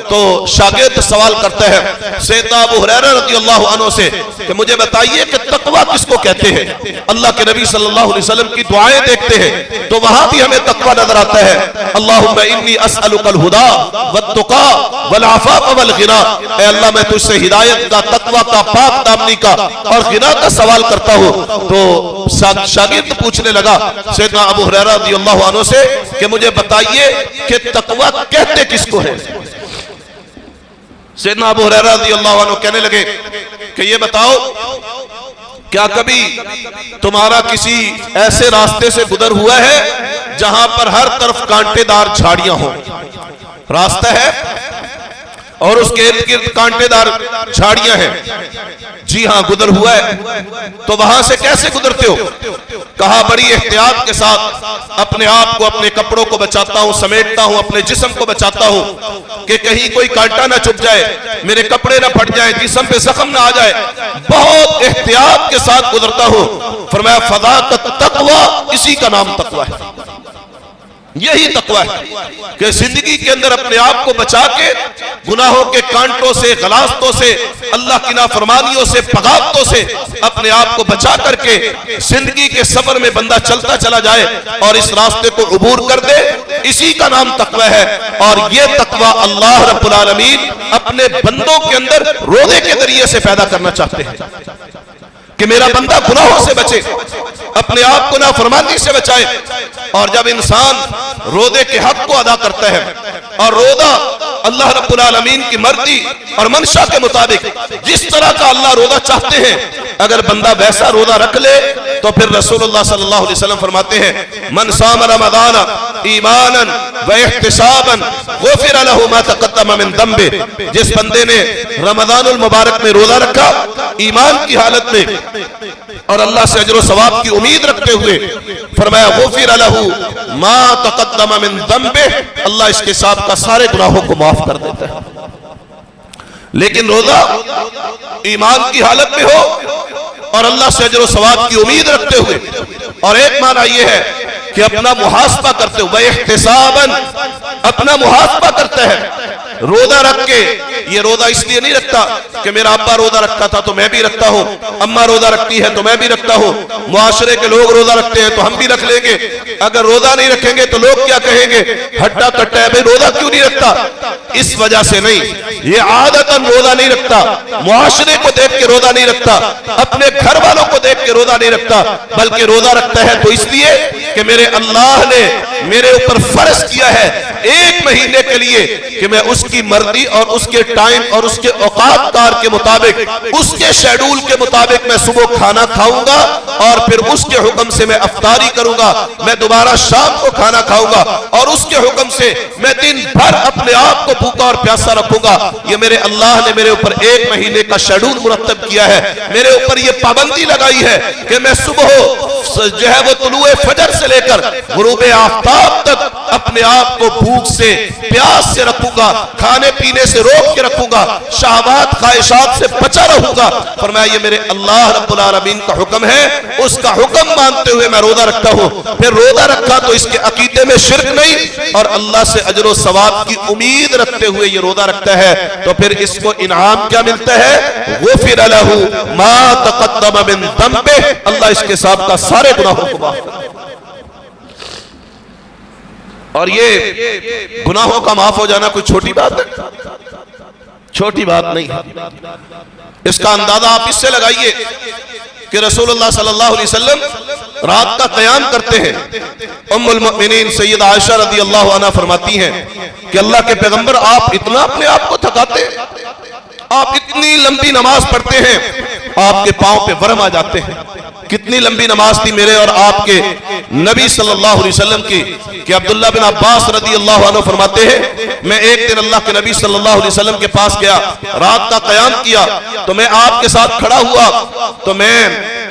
تو شاگرد سوال کرتا ہے سیدنا ابو ہریرہ رضی اللہ عنہ سے کہ مجھے بتائیے کہ تقوی کس کو کہتے ہیں؟ اللہ کے نبی صلی اللہ علیہ وسلم کی دعائیں دیکھتے ہیں تو وہاں بھی ہمیں تقوی نظر آتا ہے. اللہم انی اسألک الہدی والتقی والعفاف والغنی. اے اللہ میں تجھ سے ہدایت کا، تقوی کا، پاک دامنی کا اور غنا کا سوال کرتا ہوں. تو شاگرد پوچھنے لگا سیدنا ابو ہریرہ رضی اللہ عنہ سے کہ مجھے بتائیے کہ تقوی کہتے کس کو ہے؟ سیدنا ابو ہریرہ رضی اللہ عنہ کہنے لگے کہ یہ بتاؤ کیا کبھی تمہارا کسی ایسے راستے سے گزر ہوا ہے جہاں پر ہر طرف کانٹے دار جھاڑیاں ہوں؟ راستہ ہے اور اس کے ارد گرد کانٹے دار جھاڑیاں ہیں. جی ہاں گزر ہوا ہے. تو وہاں سے کیسے گزرتے ہو؟ کہا بڑی احتیاط کے ساتھ اپنے آپ کو، اپنے کپڑوں کو بچاتا ہوں، سمیٹتا ہوں، اپنے جسم کو بچاتا ہوں کہ کہیں کوئی کانٹا نہ چبھ جائے، میرے کپڑے نہ پھٹ جائیں، جسم پہ زخم نہ آ جائے. بہت احتیاط کے ساتھ گزرتا ہوں. فرمایا فذاک التقوی، اسی کا نام تقوی ہے. یہی تقوی ہے کہ زندگی کے اندر اپنے آپ کو بچا کے گناہوں کے کانٹوں سے، غلاظتوں سے، اللہ کی نافرمانیوں سے، بغاوتوں سے اپنے آپ کو بچا کر کے زندگی کے سفر میں بندہ چلتا چلا جائے اور اس راستے کو عبور کر دے، اسی کا نام تقوی ہے. اور یہ تقوی اللہ رب العالمین اپنے بندوں کے اندر روزے کے ذریعے سے پیدا کرنا چاہتے ہیں کہ میرا بندہ گناہوں سے بچے، اپنے آپ کو نافرمانی سے بچائے. اور جب انسان روزے کے حق کو ادا کرتا ہے اور روزہ اللہ رب العالمین کی مرضی اور منشا کے مطابق جس طرح کا اللہ روزہ چاہتے ہیں اگر بندہ ویسا روزہ رکھ لے تو پھر رسول اللہ صلی اللہ علیہ وسلم فرماتے ہیں من صام رمضان ایمانا و احتسابا غفر له ما تقدم من ذنبه. جس بندے نے رمضان المبارک میں روزہ رکھا ایمان کی حالت میں اور اللہ سے اجر و ثواب کی امید رکھتے ہوئے، فرمایا غفر له ما تقدم من ذنبه، اللہ اس کے ساتھ کا سارے گناہوں کو معاف کر دیتا ہے. لیکن روزہ ایمان کی حالت میں ہو اور اللہ سے اجر و ثواب کی امید رکھتے ہوئے، اور ایک معنی یہ ہے کہ اپنا محاسبہ کرتے ہوئے، احتساباً اپنا محاسبہ کرتا ہے. روزہ رکھ کے، یہ روزہ اس لیے نہیں رکھتا کہ میرا ابا روزہ رکھتا تھا تو میں بھی رکھتا ہوں، اماں روزہ رکھتی ہے تو میں بھی رکھتا ہوں، معاشرے کے لوگ روزہ رکھتے ہیں تو ہم بھی رکھ لیں گے، اگر روزہ نہیں رکھیں گے تو لوگ کیا کہیں گے، ہٹا کٹا ہے بھئی روزہ کیوں نہیں رکھتا. اس وجہ سے نہیں، یہ عادتاً روزہ نہیں رکھتا، معاشرے کو دیکھ کے روزہ نہیں رکھتا، اپنے گھر والوں کو دیکھ کے روزہ نہیں رکھتا، بلکہ روزہ رکھتا ہے تو اس لیے کہ میرے اللہ نے میرے اوپر فرض کیا ہے ایک مہینے کے لیے کہ میں اس کی مرضی اور اس کے ٹائم اور اس کے اوقات کار کے مطابق، اس کے شیڈول کے مطابق میں صبح کھانا کھاؤں گا اور پھر اس کے حکم سے میں افطاری کروں گا، میں دوبارہ شام کو کھانا کھاؤں گا اور اس کے حکم سے میں دن بھر اپنے آپ کو بھوکا اور پیاسا رکھوں گا. یہ میرے اللہ نے میرے اوپر ایک مہینے کا شیڈول مرتب کیا ہے، میرے اوپر یہ پابندی لگائی ہے کہ میں صبح جو ہے وہ طلوع فجر سے لے کر غروب آفتاب تک اپنے آپ کو بھوک سے، پیاس سے رکھوں گا، کھانے پینے سے روک کے رکھوں گا، شہوات خواہشات سے بچا رہوں گا. فرمایا یہ میرے اللہ رب العالمین کا حکم ہے، اس کا حکم مانتے ہوئے میں روزہ رکھتا ہوں. پھر روزہ رکھا تو اس کے عقیدے میں شرک نہیں اور اللہ سے اجر و ثواب کی امید رکھتے ہوئے یہ روزہ رکھتا ہے تو پھر اس کو انعام کیا ملتا ہے؟ غفر له ما تقدم من ذنبه، اللہ اس کے ساتھ کا سارے گناہوں کو معاف کر دے. اور یہ گناہوں کا معاف ہو جانا کوئی چھوٹی بات ہے، چھوٹی بات نہیں ہے. اس کا اندازہ آپ اس سے لگائیے کہ رسول اللہ صلی اللہ علیہ وسلم رات کا قیام کرتے ہیں. ام المؤمنین سیدہ عائشہ رضی اللہ عنہ فرماتی ہیں کہ اللہ کے پیغمبر آپ اتنا اپنے آپ کو تھکاتے ہیں، آپ اتنی لمبی نماز پڑھتے ہیں آپ کے پاؤں پہ ورم آ جاتے ہیں. کتنی لمبی نماز تھی میرے اور آپ کے نبی صلی اللہ علیہ وسلم کی کہ عبداللہ بن عباس رضی اللہ عنہ فرماتے ہیں میں ایک دن اللہ کے نبی صلی اللہ علیہ وسلم کے پاس گیا، رات کا قیام کیا تو میں آپ کے ساتھ کھڑا ہوا تو میں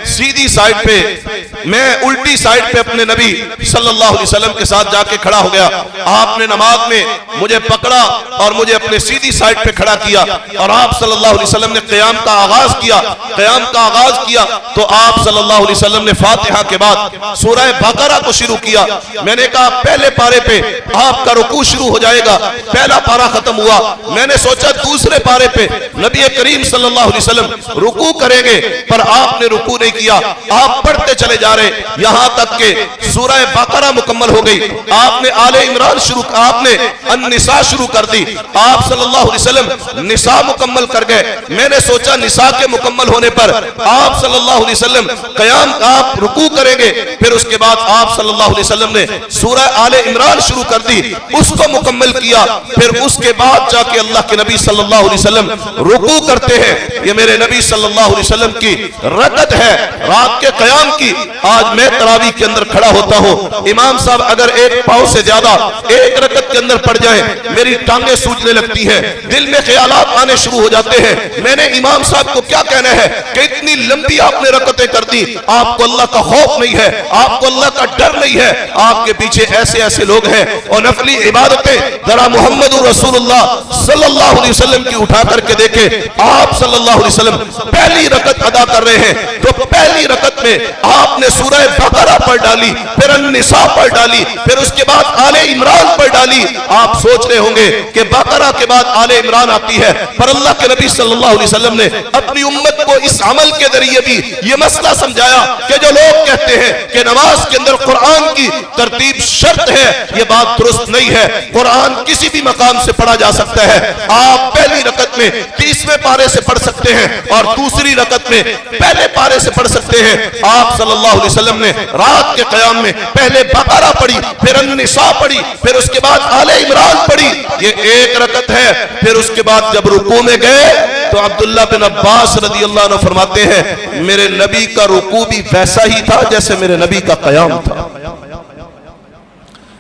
سیدھی سائیڈ پہ، میں الٹی سائیڈ پہ اپنے نبی صلی اللہ علیہ وسلم کے ساتھ جا کے کھڑا ہو گیا. آپ نے نماز میں مجھے پکڑا اور مجھے اپنے سیدھی سائیڈ پہ کھڑا کیا اور آپ صلی اللہ علیہ وسلم نے قیام کا آغاز کیا. قیام کا آغاز کیا تو آپ صلی اللہ علیہ وسلم نے فاتحہ کے بعد سورہ بقرہ کو شروع کیا. میں نے کہا پہلے پارے پہ آپ کا رکوع شروع ہو جائے گا، پہلا پارہ ختم ہوا. میں نے سوچا دوسرے پارے پہ نبی کریم صلی اللہ علیہ وسلم رکوع کریں گے پر آپ نے رکوع نہیں کیا، آپ پڑھتے چلے جا رہے یہاں تک کہ سورہ بقرہ مکمل ہو گئی. آپ نے آل عمران شروع، آپ نے النساء شروع کر دی. آپ صلی اللہ علیہ وسلم نساء مکمل کر گئے. میں نے سوچا نساء کے مکمل ہونے پر آپ صلی اللہ علیہ وسلم قیام آپ رکوع کریں گے، پھر اس کے بعد آپ صلی اللہ علیہ وسلم نے سورہ آل عمران شروع کر دی، اس کو مکمل کیا. پھر اس کے بعد جا کے اللہ کے نبی صلی اللہ علیہ وسلم رکوع کرتے ہیں. یہ میرے نبی صلی اللہ علیہ وسلم کی رکعت ہے رات کے قیام کی. آج میں تراویح کے اندر کھڑا ہوتا ہوں, امام صاحب اگر ایک پاؤں سے زیادہ ایک رکعت کے اندر پڑ جائیں, میری ٹانگیں سوجنے لگتی ہیں, دل میں خیالات آنے شروع ہو جاتے ہیں. میں نے امام صاحب کو کیا کہنا ہے کہ اتنی لمبی آپ نے رکعتیں کر دی, آپ کو اللہ کا خوف نہیں ہے, آپ کو اللہ کا ڈر نہیں ہے. آپ کے پیچھے ایسے ایسے لوگ ہیں, اور نفلی عبادتیں ذرا محمد رسول اللہ صلی اللہ علیہ وسلم کی اٹھا کر کے دیکھیں. آپ صلی اللہ علیہ وسلم پہلی رکعت ادا کر رہے ہیں تو پہلی رکعت میں آپ نے سورہ بقرہ پڑھ ڈالی, پھر النساء پڑھ ڈالی, پھر اس کے بعد آل عمران پڑھ ڈالی. آپ سوچ رہے ہوں گے کہ بقرہ کے بعد آل عمران آتی ہے, پر اللہ کے نبی صلی اللہ علیہ وسلم نے اپنی امت کو اس عمل کے ذریعے بھی یہ مسئلہ سمجھایا کہ جو لوگ کہتے ہیں کہ نماز کے اندر قرآن کی ترتیب شرط ہے, یہ بات درست نہیں ہے. قرآن کسی بھی مقام سے پڑھا جا سکتا ہے. آپ پہلی رکعت میں 30ویں پارے سے پڑھ سکتے ہیں اور دوسری رکعت میں پہلے پارے سے پڑھ سکتے ہیں. آپ صلی اللہ علیہ وسلم نے رات کے قیام میں پہلے بقرہ پڑھی, پھر النساء پڑھی, پھر اس کے بعد آل عمران پڑھی. یہ ایک رکعت ہے. پھر اس کے بعد جب رکوع میں گئے تو عبداللہ بن عباس رضی اللہ عنہ فرماتے ہیں میرے نبی کا رکوع بھی ویسا ہی تھا جیسے میرے نبی کا قیام تھا.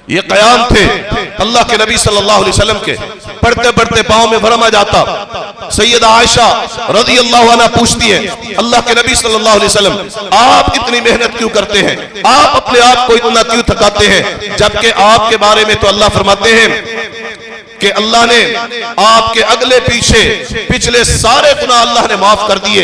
یہ قیام تھے اللہ کے نبی صلی اللہ علیہ وسلم کے. پڑھتے پڑھتے پاؤں میں ورم آ جاتا. سیدہ عائشہ رضی اللہ عنہ پوچھتی ہے اللہ کے نبی صلی اللہ علیہ وسلم آپ اتنی محنت کیوں کرتے ہیں, آپ اپنے آپ کو اتنا کیوں تھکاتے ہیں, جبکہ آپ کے بارے میں تو اللہ فرماتے ہیں کہ اللہ نے آپ کے اگلے پیچھے پچھلے سارے گناہ اللہ نے معاف کر دیے.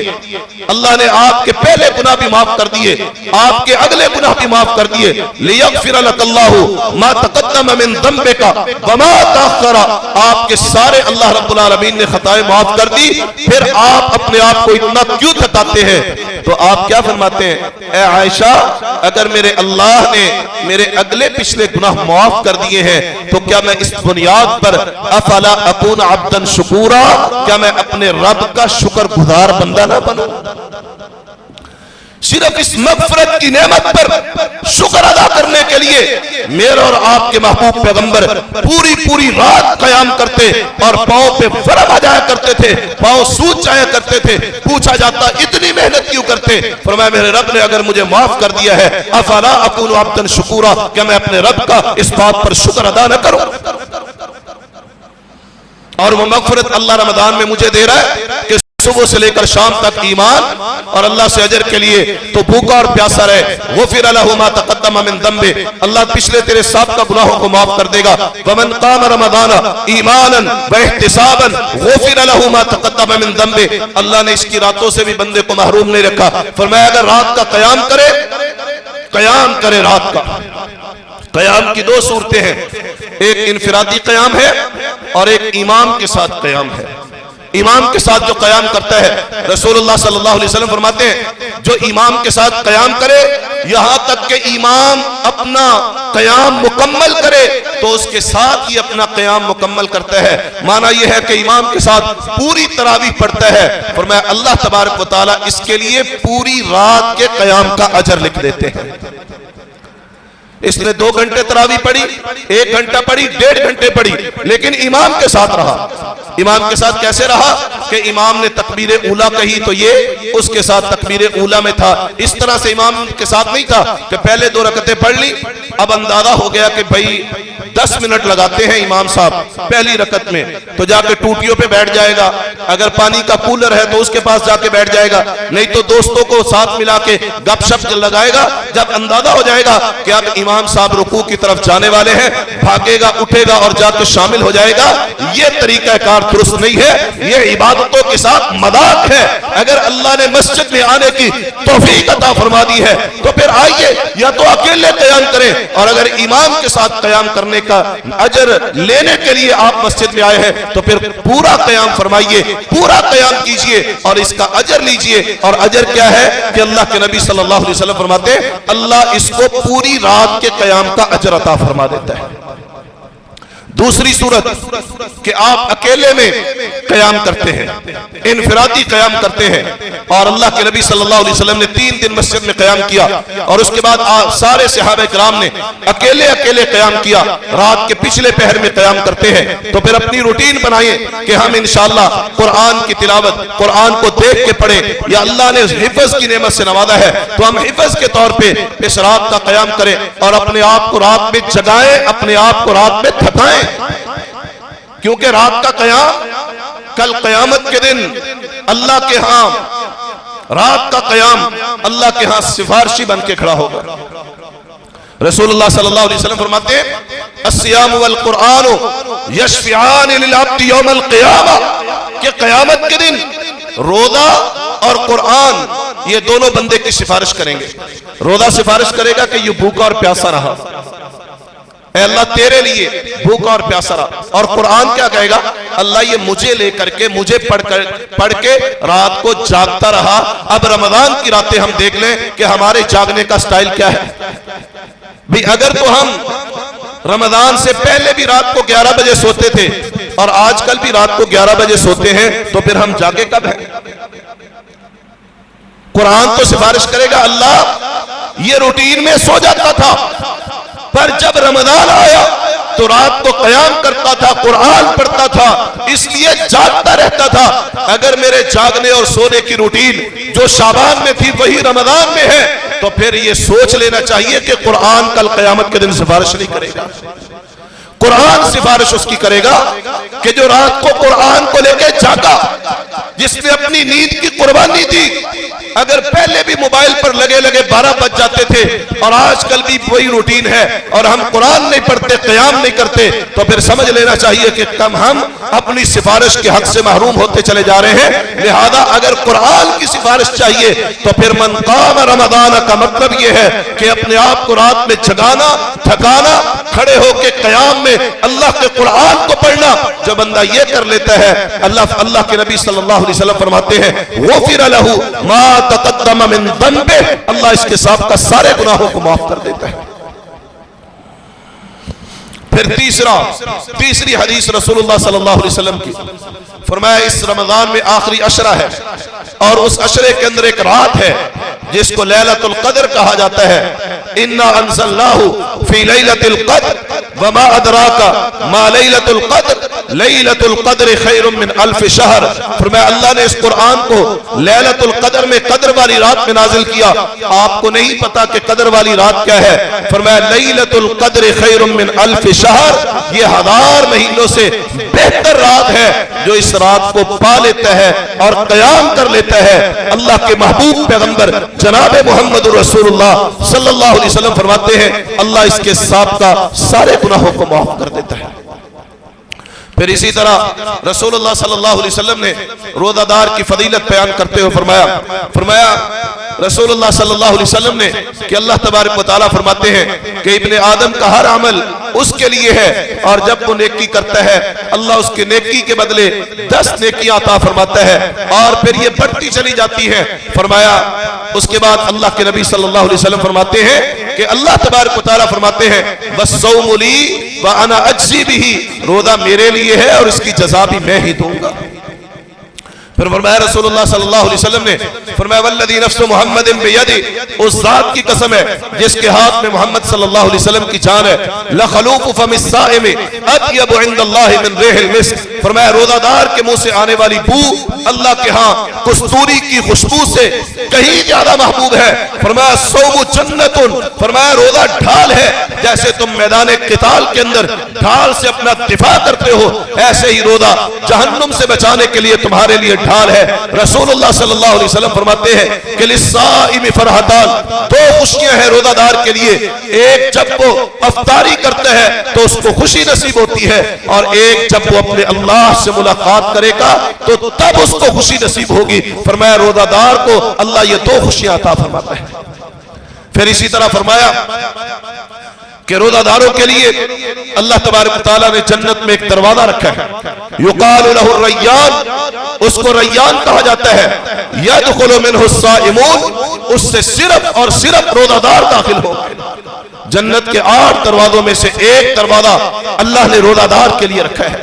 اللہ نے آپ کے پہلے گناہ بھی معاف کر دیے, آپ کے اگلے گناہ بھی معاف کر دیے. لیغفر لک اللہ ما تقدم من ذنبک وما تاخر, آپ کے سارے اللہ رب العالمین نے خطائیں معاف کر دی. پھر آپ اپنے آپ کو اتنا کیوں تھکاتے ہیں؟ تو آپ کیا فرماتے ہیں اے عائشہ اگر میرے اللہ نے میرے اگلے پچھلے گناہ معاف کر دیے ہیں تو کیا میں اس بنیاد پر افلا اکون عبدا شکورا, کیا میں اپنے رب کا شکر گزار بندہ نہ بنوں؟ صرف اس مغفرت کی نعمت پر شکر ادا کرنے کے لیے میرے اور آپ کے محبوب پیغمبر پوری رات قیام کرتے اور پاؤں پہ ورم آ جایا کرتے تھے, پاؤں سوج جایا کرتے تھے. پوچھا جاتا اتنی محنت کیوں کرتے؟ فرمایا میرے رب نے اگر مجھے معاف کر دیا ہے افلا اکون عبدا شکورا, کیا میں اپنے رب کا اس بات پر شکر ادا نہ کروں؟ اور وہ مغفرت اللہ رمضان میں مجھے دے رہا ہے کہ صبح سے لے کر شام تک ایمان اور اللہ سے اجر کے لیے تو بھوکا اور پیاسا رہے. غفر لہ ما تقدم من ذنبہ, اللہ پچھلے تیرے سابقہ گناہوں کو معاف کر دے گا. ومن قام رمضان ایمانا واحتسابا غفر لہ ما تقدم من ذنبہ, اللہ نے اس کی راتوں سے بھی بندے کو محروم نہیں رکھا. فرمایا اگر رات کا قیام کرے رات کا قیام کی دو صورتیں ہیں, ایک انفرادی قیام ہے اور ایک امام کے ساتھ قیام ہے. امام کے ساتھ جو قیام کرتا ہے رسول اللہ صلی اللہ علیہ وسلم فرماتے ہیں جو امام کے ساتھ قیام کرے یہاں تک کہ امام اپنا قیام مکمل کرے تو اس کے ساتھ ہی اپنا قیام مکمل کرتا ہے. معنی یہ ہے کہ امام کے ساتھ پوری تراویح پڑھتا ہے. فرمایا اللہ تبارک و تعالی اس کے لیے پوری رات کے قیام کا اجر لکھ دیتے ہیں. اس نے 2 گھنٹے تراویح پڑھی, 1 گھنٹہ پڑھی, 1.5 گھنٹے پڑھی, لیکن امام کے ساتھ رہا. امام کے ساتھ کیسے رہا کہ امام نے تکبیر اولیٰ کہی تو یہ اس کے ساتھ تکبیر اولیٰ میں تھا. اس طرح سے امام کے ساتھ نہیں تھا کہ پہلے 2 رکعتیں پڑھ لی, اب اندازہ ہو گیا کہ بھائی 10 منٹ لگاتے ہیں امام صاحب پہلی رکعت میں, تو جا کے ٹوٹیوں پہ بیٹھ جائے گا. اگر پانی کا کولر ہے تو اس کے پاس جا کے بیٹھ جائے گا, نہیں تو دوستوں کو ساتھ ملا کے گپ شپ لگائے گا. جب اندازہ ہو جائے گا کہ اب امام صاحب رکوع کی طرف جانے والے ہیں, بھاگے گا, اٹھے گا اور جا کے شامل ہو جائے گا. یہ طریقہ کار درست نہیں ہے, یہ عبادتوں کے ساتھ مذاق ہے. اگر اللہ نے مسجد میں آنے کی توفیق عطا فرما دی ہے تو پھر آئیے, یا تو اکیلے قیام کریں, اور اگر امام کے ساتھ قیام کرنے کا اجر لینے کے لیے آپ مسجد میں آئے ہیں تو پھر پورا قیام فرمائیے, پورا قیام کیجئے اور اس کا اجر لیجئے. اور اجر کیا ہے کہ اللہ کے نبی صلی اللہ علیہ وسلم فرماتے ہیں اللہ اس کو پوری رات کے قیام کا اجر عطا فرما دیتا ہے. دوسری صورت کہ آپ اکیلے میں قیام کرتے ہیں، انفرادی قیام کرتے ہیں، اور اللہ کے نبی صلی اللہ علیہ وسلم نے 3 دن مسجد میں قیام کیا، اور اس کے بعد سارے صحابہ کرام نے اکیلے اکیلے قیام کیا، رات کے پچھلے پہر میں قیام کرتے ہیں۔ تو پھر اپنی روٹین بنائیں کہ ہم انشاءاللہ قرآن کی تلاوت، قرآن کو دیکھ کے پڑھیں، یا اللہ نے حفظ کی نعمت سے نوازا ہے تو ہم حفظ کے طور پہ اس رات کا قیام کریں، اور اپنے آپ کو رات میں جگائیں، اپنے آپ کو رات میں تھکائیں، کیونکہ رات کا قیام کل قیامت کے دن اللہ کے ہاں، رات کا قیام اللہ کے ہاں سفارشی بن کے کھڑا ہوگا۔ رسول اللہ صلی اللہ علیہ وسلم فرماتے ہیں الصیام والقرآن یشفعان للعبد یوم القیامہ، کہ قیامت کے دن روزہ اور قرآن یہ دونوں بندے کی سفارش کریں گے۔ روزہ سفارش کرے گا کہ یہ بھوکا اور پیاسا رہا، اے اللہ تیرے لیے بھوکا اور پیاسا رہا، اور قرآن کیا کہے گا؟ اللہ یہ مجھے لے کر کے، مجھے پڑھ کے رات کو جاگتا رہا۔ اب رمضان کی راتیں ہم دیکھ لیں کہ ہمارے جاگنے کا سٹائل کیا ہے بھی۔ اگر تو ہم رمضان سے پہلے بھی رات کو 11 بجے سوتے تھے اور آج کل بھی رات کو 11 بجے سوتے ہیں، تو پھر ہم جاگے کب ہیں؟ قرآن تو سفارش کرے گا اللہ یہ روٹین میں سو جاتا تھا، پر جب رمضان آیا تو رات کو قیام کرتا تھا، قرآن پڑھتا تھا، اس لیے جاگتا رہتا تھا۔ اگر میرے جاگنے اور سونے کی روٹین جو شعبان میں تھی وہی رمضان میں ہے، تو پھر یہ سوچ لینا چاہیے کہ قرآن کل قیامت کے دن سفارش نہیں کرے گا۔ قرآن سفارش اس کی کرے گا کہ جو رات کو قرآن کو لے کے جاگا، جس نے اپنی نیند کی قربانی دی۔ اگر پہلے بھی موبائل پر لگے 12 بج جاتے تھے اور آج کل بھی وہی روٹین ہے اور ہم قرآن نہیں پڑھتے، قیام نہیں کرتے، تو پھر سمجھ لینا چاہیے کہ کم ہم اپنی سفارش کے حق سے محروم ہوتے چلے جا رہے ہیں۔ لہذا اگر قرآن کی سفارش چاہیے تو پھر من قام رمضان کا مطلب یہ ہے کہ اپنے آپ کو رات میں جگانا، تھکانا، کھڑے ہو کے قیام میں اللہ کے قرآن کو پڑھنا۔ جو بندہ یہ کر لیتا ہے، اللہ کے نبی صلی اللہ علیہ وسلم فرماتے ہیں غفر لہ ما تقدم من ذنبہ، اللہ اس کے سابقہ سارے گناہوں کو معاف کر دیتا ہے۔ پھر تیسری حدیث رسول اللہ صلی اللہ علیہ وسلم کی، فرمایا اس رمضان میں آخری عشرہ ہے، اور اس عشرے کے اندر ایک رات ہے جس کو لیلۃ القدر کہا جاتا ہے۔ انا انزلناہ فی لیلۃ القدر وما ادراک ما لیلۃ القدر لیلۃ القدر خیر من الف شہر۔ فرمایا اللہ نے اس قرآن کو لیلۃ القدر میں قدر والی رات میں نازل کیا۔ آپ کو نہیں پتا کہ قدر والی رات کیا ہے؟ فرمایا لیلۃ القدر خیر من الف شہر، یہ 1000 مہینوں سے بہتر رات ہے۔ جو اس رات کو پا لیتا ہے اور قیام کر لیتا ہے، اللہ کے محبوب پیغمبر جناب محمد رسول اللہ صلی اللہ علیہ وسلم فرماتے ہیں اللہ اس کے سابقہ سارے گناہوں کو معاف کر دیتا ہے۔ پھر اسی طرح رسول اللہ صلی اللہ علیہ وسلم نے روزہ دار کی فضیلت بیان کرتے ہوئے فرمایا رسول اللہ صلی اللہ علیہ وسلم نے کہ اللہ تبارک و تعالیٰ فرماتے ہیں کہ ابن آدم کا ہر عمل اس کے لیے ہے، اور جب وہ نیکی کرتا ہے اللہ اس کے نیکی کے بدلے 10 نیکیاں عطا فرماتا ہے، اور پھر یہ بڑھتی چلی جاتی ہے۔ فرمایا اس کے بعد اللہ کے نبی صلی اللہ علیہ وسلم فرماتے ہیں کہ اللہ تبارک و تعالیٰ فرماتے ہیں وَالصَّوْمُ لِي وَأَنَا أَجْزِي بِهِ، روزہ میرے لیے ہے اور اس کی جزا بھی میں ہی دوں گا۔ پھر فرمایا رسول اللہ صلی اللہ علیہ وسلم نے فرمایا والذی نفس محمد بیدی، اس ذات کی قسم ہے جس کے ہاتھ میں محمد صلی اللہ علیہ وسلم کی جان ہے، لخلوف فم الصائم اطیب عند اللہ من ریح المسک۔ فرمایا روزہ دار کے منہ سے آنے والی بو اللہ کے ہاں کستوری کی خوشبو سے کہیں زیادہ محبوب ہے۔ فرمایا الصوم جنت، فرمایا روزہ ڈھال ہے، جیسے تم میدان قتال کے اندر ڈھال سے اپنا دفاع کرتے ہو، ایسے ہی روزہ جہنم سے بچانے کے لیے تمہارے لیے ڈھال ہے۔ رسول اللہ صلی اللہ علیہ وسلم فرماتے ہیں کہ للصائم فرحتان، 2 خوشیاں ہیں روزہ دار کے لیے، ایک جب وہ افطاری کرتا ہے تو اس کو خوشی نصیب ہوتی ہے، اور ایک جب وہ اپنے اللہ سے ملاقات کرے گا تو تب اس کو خوشی نصیب ہوگی۔ فرمایا روزہ دار کو اللہ یہ 2 خوشیاں عطا فرماتا ہے۔ پھر اسی طرح فرمایا کہ روزہ داروں کے لیے اللہ تبارک و تعالیٰ نے جنت میں ایک دروازہ رکھا ہے، یقال لہ الریان، اس کو ریان کہا جاتا ہے، یدخل منہ الصائمون، اس سے صرف اور صرف روزہ دار داخل ہو۔ جنت کے 8 دروازوں میں سے ایک دروازہ اللہ نے روزہ دار کے لیے رکھا ہے۔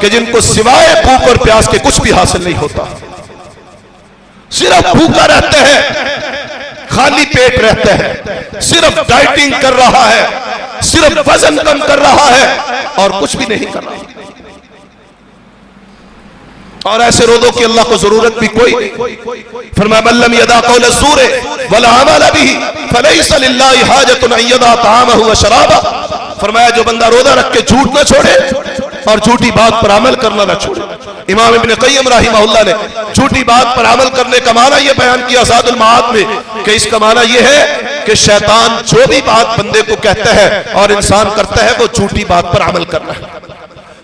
کہ جن کو سوائے بھوک اور پیاس کے کچھ بھی حاصل نہیں ہوتا، صرف بھوکا رہتا ہے، خالی پیٹ رہتا ہے، صرف ڈائٹنگ کر رہا ہے، صرف وزن کم کر رہا ہے اور کچھ بھی نہیں کر رہا۔ اور ایسے روزوں کی اللہ کو ضرورت بھی کوئی نہیں۔ فرمایا من لم یدع قول الزور ولا عمل به فلیس للہ حاجۃ ان یدع طعامہ وشرابہ۔ فرمایا جو بندہ روزہ رکھ کے جھوٹ نہ چھوڑے اور جھوٹی بات پر عمل کرنا نہ چھوڑے۔ امام ابن قیم رحمہ اللہ نے جھوٹی بات پر عمل کرنے کا معنی یہ بیان کیا زاد المعاد میں کہ اس کا معنی یہ ہے کہ شیطان جو بھی بات بندے کو کہتا ہے اور انسان کرتا ہے وہ جھوٹی بات پر عمل کرنا ہے۔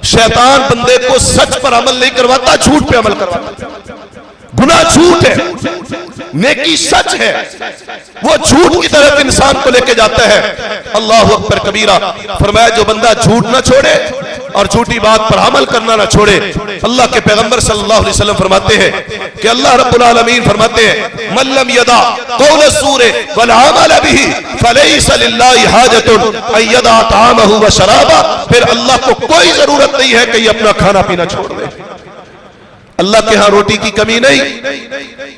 شیطان بندے کو سچ پر عمل نہیں کرواتا، جھوٹ پہ عمل کرواتا۔ گناہ جھوٹ ہے، نیکی سچ ہے، وہ جھوٹ کی طرف انسان کو لے کے جاتا ہے۔ اللہ اکبر کبیرہ۔ فرمایا جو بندہ جھوٹ نہ چھوڑے اور جھوٹی بات پر عمل کرنا نہ چھوڑے، اللہ کے پیغمبر صلی اللہ علیہ وسلم فرماتے ہیں کہ اللہ رب العالمین فرماتے ہیں من لم یدع قول الزور والعمل به فلیس للہ حاجۃ ان یدع طعامہ وشرابہ۔ پھر اللہ کو کوئی ضرورت نہیں ہے کہ یہ اپنا کھانا پینا چھوڑ دے۔ اللہ کے ہاں روٹی کی کمی نہیں،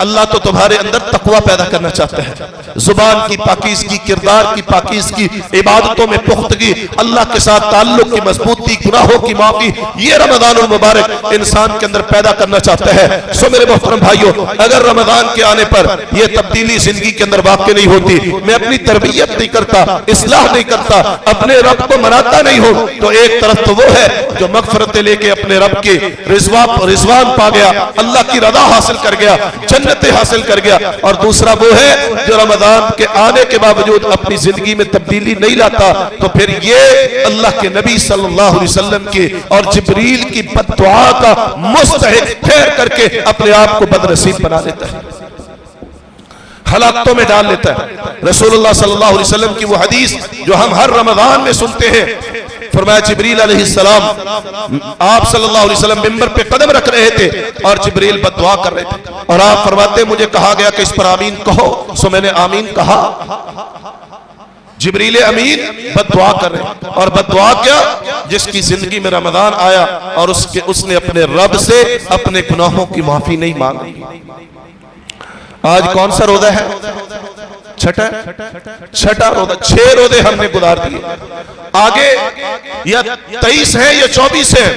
اللہ تو تمہارے اندر تقوی پیدا کرنا چاہتا ہے، زبان کی پاکیزگی، کردار کی پاکیزگی، عبادتوں میں پختگی، اللہ کے ساتھ تعلق کی مضبوطی، گناہوں کی معافی، یہ رمضان المبارک انسان کے اندر پیدا کرنا چاہتا ہے۔ سو میرے محترم بھائیوں، اگر رمضان کے آنے پر یہ تبدیلی زندگی کے اندر واقع نہیں ہوتی، میں اپنی تربیت نہیں کرتا، اصلاح نہیں کرتا، اپنے رب کو مناتا نہیں ہوں، تو ایک طرف تو وہ ہے جو مغفرتیں لے کے اپنے رب کے رضوان پا گیا، اللہ کی رضا حاصل کر گیا، جنتیں حاصل کر گیا، اور دوسرا وہ ہے جو رمضان کے آنے کے باوجود اپنی زندگی میں تبدیلی نہیں لاتا، تو پھر یہ اللہ کے نبی صلی اللہ علیہ وسلم کی اور جبریل کی بد دعا کا مستحق ٹھہر کر کے اپنے آپ کو بدنصیب بنا لیتا ہے، ہلاکتوں میں ڈال لیتا ہے۔ رسول اللہ صلی اللہ علیہ وسلم کی وہ حدیث جو ہم ہر رمضان میں سنتے ہیں، فرمایا جبریل علیہ السلام آپ صلی اللہ علیہ وسلم ممبر پہ قدم رکھ رہے تھے اور جبریل بد دعا کر رہے تھے، اور آپ فرماتے مجھے کہا گیا کہ اس پر آمین کہو، سو میں نے آمین کہا۔ جبریل امین بد دعا کر رہے، اور بد دعا کیا؟ جس کی زندگی میں رمضان آیا اور اس نے اپنے رب سے اپنے گناہوں کی معافی نہیں مانگی۔ آج کون سا روزہ ہے؟ چھٹا روزہ، 6 روزے ہم نے گزار دیے، آگے یا 23 ہیں یا 24 ہیں۔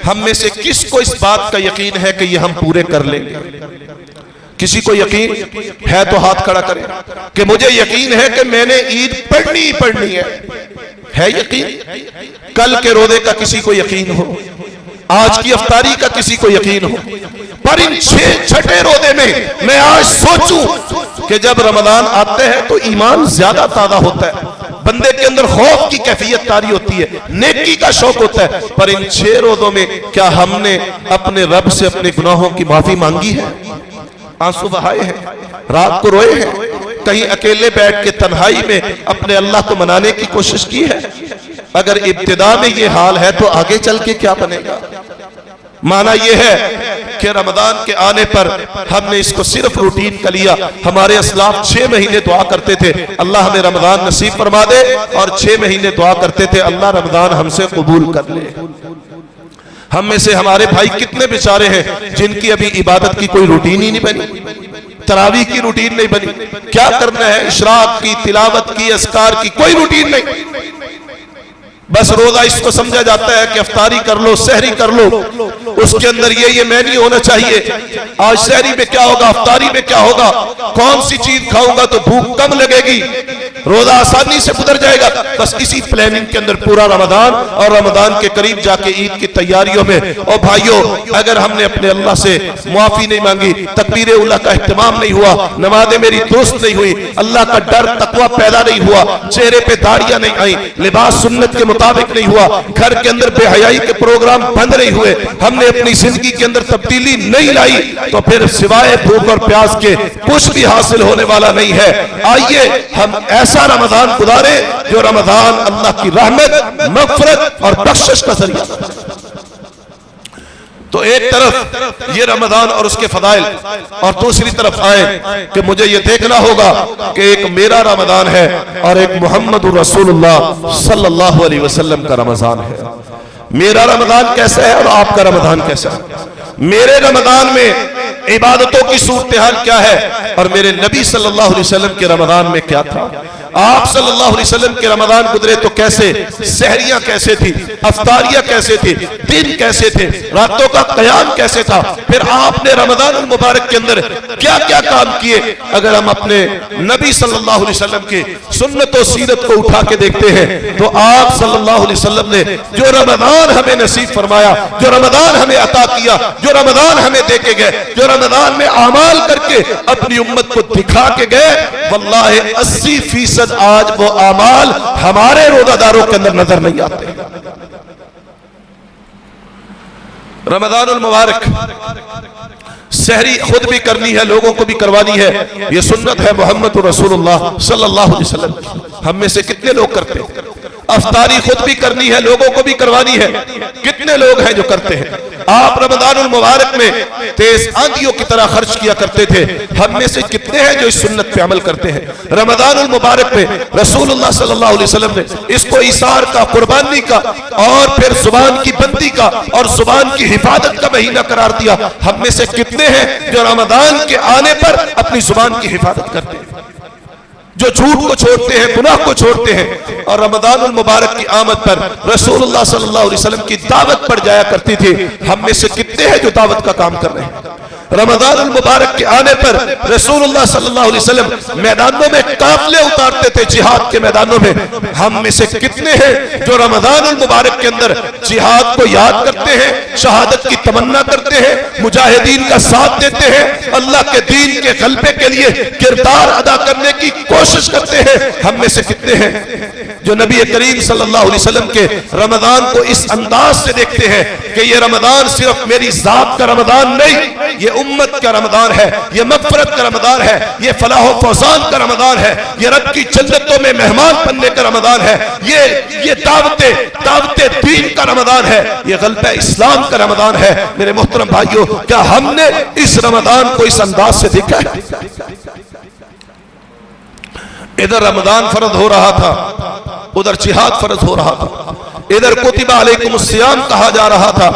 ہم میں سے کس کو اس بات کا یقین ہے کہ یہ ہم پورے کر لیں گے؟ کسی کو یقین ہے تو ہاتھ کھڑا کرے کہ مجھے یقین ہے کہ میں نے عید پڑھنی ہی پڑھنی ہے یقین؟ کل کے روزے کا کسی کو یقین ہو، آج کی افطاری کا کسی کو یقین ہو، پر ان 6 روزے میں آج سوچوں کہ جب رمضان آتے ہیں تو ایمان زیادہ تازہ ہوتا ہے، بندے کے اندر خوف کی کیفیت طاری ہوتی ہے، نیکی کا شوق ہوتا ہے، پر ان 6 روزوں میں کیا ہم نے اپنے رب سے اپنے گناہوں کی معافی مانگی ہے؟ آنسو بہائے ہیں، رات کو روئے ہیں، کہیں اکیلے بیٹھ کے تنہائی میں اپنے اللہ کو منانے کی کوشش کی ہے؟ اگر ابتدا میں یہ حال ہے تو آگے چل کے کیا بنے گا؟ معنی یہ ہے کہ رمضان کے آنے پر ہم نے اس کو صرف روٹین کا لیا۔ ہمارے اسلاف 6 مہینے دعا کرتے تھے اللہ ہمیں رمضان نصیب فرما دے، اور 6 مہینے دعا کرتے تھے اللہ رمضان ہم سے قبول کر لے۔ ہم میں سے ہمارے بھائی کتنے بیچارے ہیں جن کی ابھی عبادت کی کوئی روٹین ہی نہیں بنی، تراویح کی روٹین نہیں بنی، کیا کرنا ہے، اشراق کی، تلاوت کی، اذکار کی کوئی روٹین نہیں، بس روزہ اس کو سمجھا جاتا ہے کہ افطاری کر لو، سحری کر لو، اس کے اندر یہ میں نہیں ہونا چاہیے، آج سحری میں کیا ہوگا، افطاری میں کیا ہوگا، کون سی چیز کھاؤں گا تو بھوک کم لگے گی، روزہ آسانی سے گزر جائے گا، بس اسی پلاننگ کے اندر پورا رمضان، اور رمضان کے قریب جا کے عید کی تیاریوں میں۔ اور بھائیوں، اگر ہم نے اپنے اللہ سے معافی نہیں مانگی، تکبیر اولیٰ کا اہتمام نہیں ہوا، نمازیں میری درست نہیں ہوئی، اللہ کا ڈر تقوی پیدا نہیں ہوا، چہرے پہ داڑیاں نہیں آئیں، لباس سنت کے مطابق نہیں ہوا، گھر کے اندر بے حیائی کے پروگرام بند نہیں ہوئے، ہم نے اپنی زندگی کے اندر تبدیلی نہیں لائی، تو پھر سوائے بھوک اور پیاس کے کچھ بھی حاصل ہونے والا نہیں ہے۔ آئیے ہم ایسا رمضان گزارے جو رمضان اللہ کی رحمت، مغفرت اور بخشش کا ذریعہ۔ تو ایک طرف یہ رمضان اور اس کے فضائل، اور دوسری طرف آئے کہ مجھے یہ دیکھنا ہوگا کہ ایک میرا رمضان ہے اور ایک محمد رسول اللہ صلی اللہ علیہ وسلم کا رمضان ہے۔ میرا رمضان کیسا ہے اور آپ کا رمضان کیسا ہے؟ میرے رمضان میں عبادتوں کی صورتحال کیا ہے اور میرے نبی صلی اللہ علیہ وسلم کے رمضان میں کیا تھا؟ آپ صلی اللہ علیہ وسلم کے رمضان گزرے تو کیسے، سحریاں کیسے تھی، افطاریاں کیسے تھی، دن کیسے تھے، راتوں کا قیام کیسے تھا، پھر آپ نے رمضان المبارک کے اندر کیا کیا کام کیے؟ اگر ہم اپنے نبی صلی اللہ علیہ وسلم کی سنت و سیرت کو اٹھا کے دیکھتے ہیں تو آپ صلی اللہ علیہ وسلم نے جو رمضان ہمیں نصیب فرمایا، جو رمضان ہمیں عطا کیا، جو رمضان ہمیں دے کے گئے، جو رمضان میں اعمال کر کے اپنی امت کو دکھا کے گئے، واللہ 80% آج وہ اعمال ہمارے روزہ داروں کے اندر نظر نہیں آتے۔ رمضان المبارک سحری خود بھی کرنی ہے، لوگوں کو بھی کروانی ہے، یہ سنت ہے محمد رسول اللہ صلی اللہ علیہ وسلم کی۔ ہم میں سے کتنے لوگ کرتے ہیں؟ افطاری خود بھی کرنی ہے، لوگوں کو بھی کروانی ہے، کتنے لوگ ہیں جو کرتے ہیں؟ آپ رمضان المبارک میں تیز آندھیوں کی طرح خرچ کیا کرتے تھے، ہم میں سے کتنے ہیں جو اس سنت پہ عمل کرتے ہیں؟ رمضان المبارک میں رسول اللہ صلی اللہ علیہ وسلم نے اس کو ایثار کا، قربانی کا اور پھر زبان کی بندی کا اور زبان کی حفاظت کا مہینہ قرار دیا، ہم میں سے کتنے ہیں جو رمضان کے آنے پر اپنی زبان کی حفاظت کرتے ہیں، جو جھوٹ کو چھوڑتے ہیں، گناہ کو چھوڑتے ہیں؟ اور رمضان المبارک کی آمد پر رسول اللہ صلی اللہ علیہ وسلم کی دعوت پڑ جایا کرتی تھی، ہم میں سے کتنے ہیں جو دعوت کا کام کر رہے ہیں؟ رمضان المبارک کے آنے پر رسول اللہ صلی اللہ علیہ وسلم میدانوں میں قافلے اتارتے تھے، جہاد کے میدانوں میں، ہم میں سے کتنے ہیں جو رمضان المبارک کے اندر جہاد کو یاد کرتے ہیں، شہادت کی تمنا کرتے ہیں، مجاہدین کا ساتھ دیتے ہیں، اللہ کے دین کے غلبے کے لیے کردار ادا کرنے کی کوشش کرتے ہیں؟ ہم میں سے کتنے ہیں جو نبی کریم صلی اللہ علیہ وسلم کے رمضان کو اس انداز سے دیکھتے ہیں کہ یہ رمضان صرف میری ذات کا رمضان نہیں، یہ امت کا رمضان ہے، یہ مغفرت کا رمضان ہے، یہ فلاح و فوزان کا رمضان ہے، یہ رب کی جنتوں میں مہمان بننے کا رمضان ہے، یہ دعوت دین کا رمضان ہے، یہ غلبہ اسلام کا رمضان ہے۔ میرے محترم بھائیوں، کیا ہم نے اس رمضان کو اس انداز سے دیکھا ہے؟ ادھر رمضان فرض ہو رہا تھا، ادھر جہاد فرض ہو رہا تھا، ادھر کتب علیکم الصیام کہا جا رہا تھا،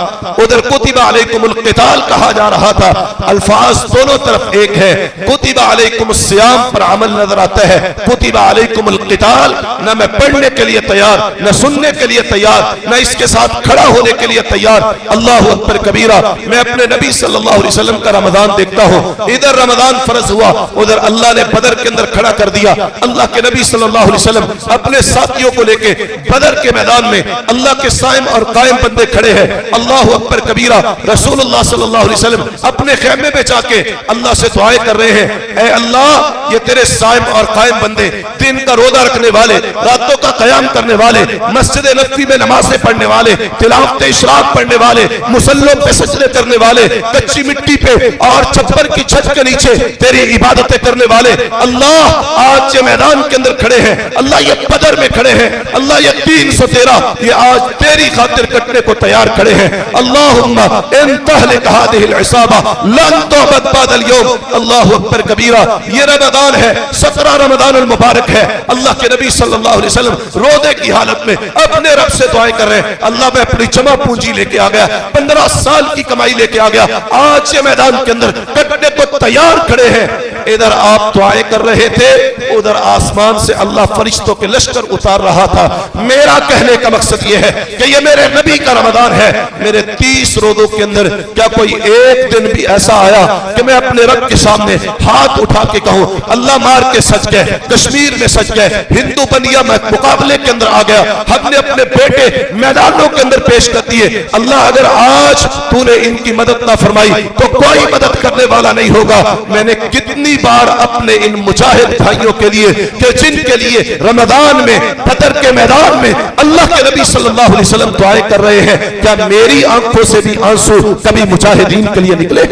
ادھر کتب علیکم القتال کہا جا رہا تھا۔ الفاظ دونوں طرف ایک ہے، کتب علیکم الصیام پر عمل نظر آتا ہے، کتب علیکم القتال نہ میں پڑھنے کے لیے تیار، نہ سننے کے لیے تیار، نہ اس کے ساتھ کھڑا ہونے کے لیے تیار۔ اللہ اکبر کبیرہ، میں اپنے نبی صلی اللہ علیہ وسلم کا رمضان دیکھتا ہوں، ادھر رمضان فرض ہوا، ادھر اللہ نے بدر کے اندر کھڑا کر دیا۔ اللہ کے نبی صلی اللہ علیہ وسلم اپنے ساتھیوں کو لے کے بدر کے میدان میں اللہ کے صائم اور قائم بندے کھڑے ہیں۔ اللہ اکبر کبیرہ، رسول اللہ صلی اللہ علیہ وسلم اپنے خیمے میں جا کے اللہ سے دعائیں کر رہے ہیں، اے اللہ یہ تیرے صائم اور قائم بندے، دن کا روزہ رکھنے والے، راتوں کا قیام کرنے والے، مسجد نبوی میں نمازیں پڑھنے والے، تلاوت اشراق پڑھنے والے، مصلوں پہ سجدے کرنے والے، کچی مٹی پہ اور چھپر کی چھت کے نیچے تیری عبادتیں کرنے والے، اللہ آج یہ میدان کے اندر کھڑے ہیں، اللہ یہ بدر میں کھڑے ہیں، اللہ یہ 313 یہ آج تیری خاطر کٹنے کو تیار کھڑے ہیں۔ اللہم ان تہلک هذه العصابہ لن تعبد بعد اليوم۔ اللہ اکبر کبیرہ، یہ رمضان ہے، 17 رمضان المبارک ہے۔ اللہ کے نبی صلی اللہ علیہ وسلم روزے کی حالت میں اپنے رب سے دعائیں کر رہے ہیں، اللہ میں اپنی جمع پونجی لے کے آ گیا، 15 سال کی کمائی لے کے آ گیا، آج یہ میدان کے اندر کٹنے کو تیار کھڑے ہیں۔ ادھر آپ دعائیں کر رہے تھے، ادھر آسمان سے اللہ فرشتوں کے لشکر اتار رہا تھا۔ میرا کہنے کا مقصد یہ ہے کہ یہ میرے نبی کا رمضان ہے۔ میرے 30 روزوں کے اندر کیا کوئی ایک دن بھی ایسا آیا کہ میں اپنے رب کے سامنے ہاتھ اٹھا کے کہوں اللہ مار کے سچ گئے، کشمیر میں سچ گئے، ہندو بنیا میں مقابلے کے اندر آ گیا، ہم نے اپنے بیٹے میدانوں کے اندر پیش کر دیے، اللہ اگر آج تو نے ان کی مدد نہ فرمائی تو کوئی مدد کرنے والا نہیں ہوگا۔ میں نے کتنی بار اپنے ان مجاہد بھائیوں کے لیے کہ جن کے لیے رمضان میں بدر کے میدان میں اللہ کے نبی صلی اللہ علیہ وسلم دعائیں کر رہے ہیں، کیا میری آنکھوں سے بھی آنسو کبھی مجاہدین کے لیے نکلے؟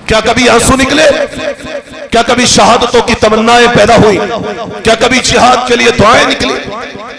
کیا کبھی آنسو نکلے؟ کیا کبھی شہادتوں کی تمنائیں پیدا ہوئی؟ کیا کبھی جہاد کے لیے دعائیں نکلی؟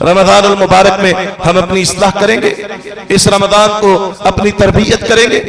رمضان المبارک میں ہم اپنی اصلاح کریں گے, اس رمضان کو اپنی تربیت کریں گے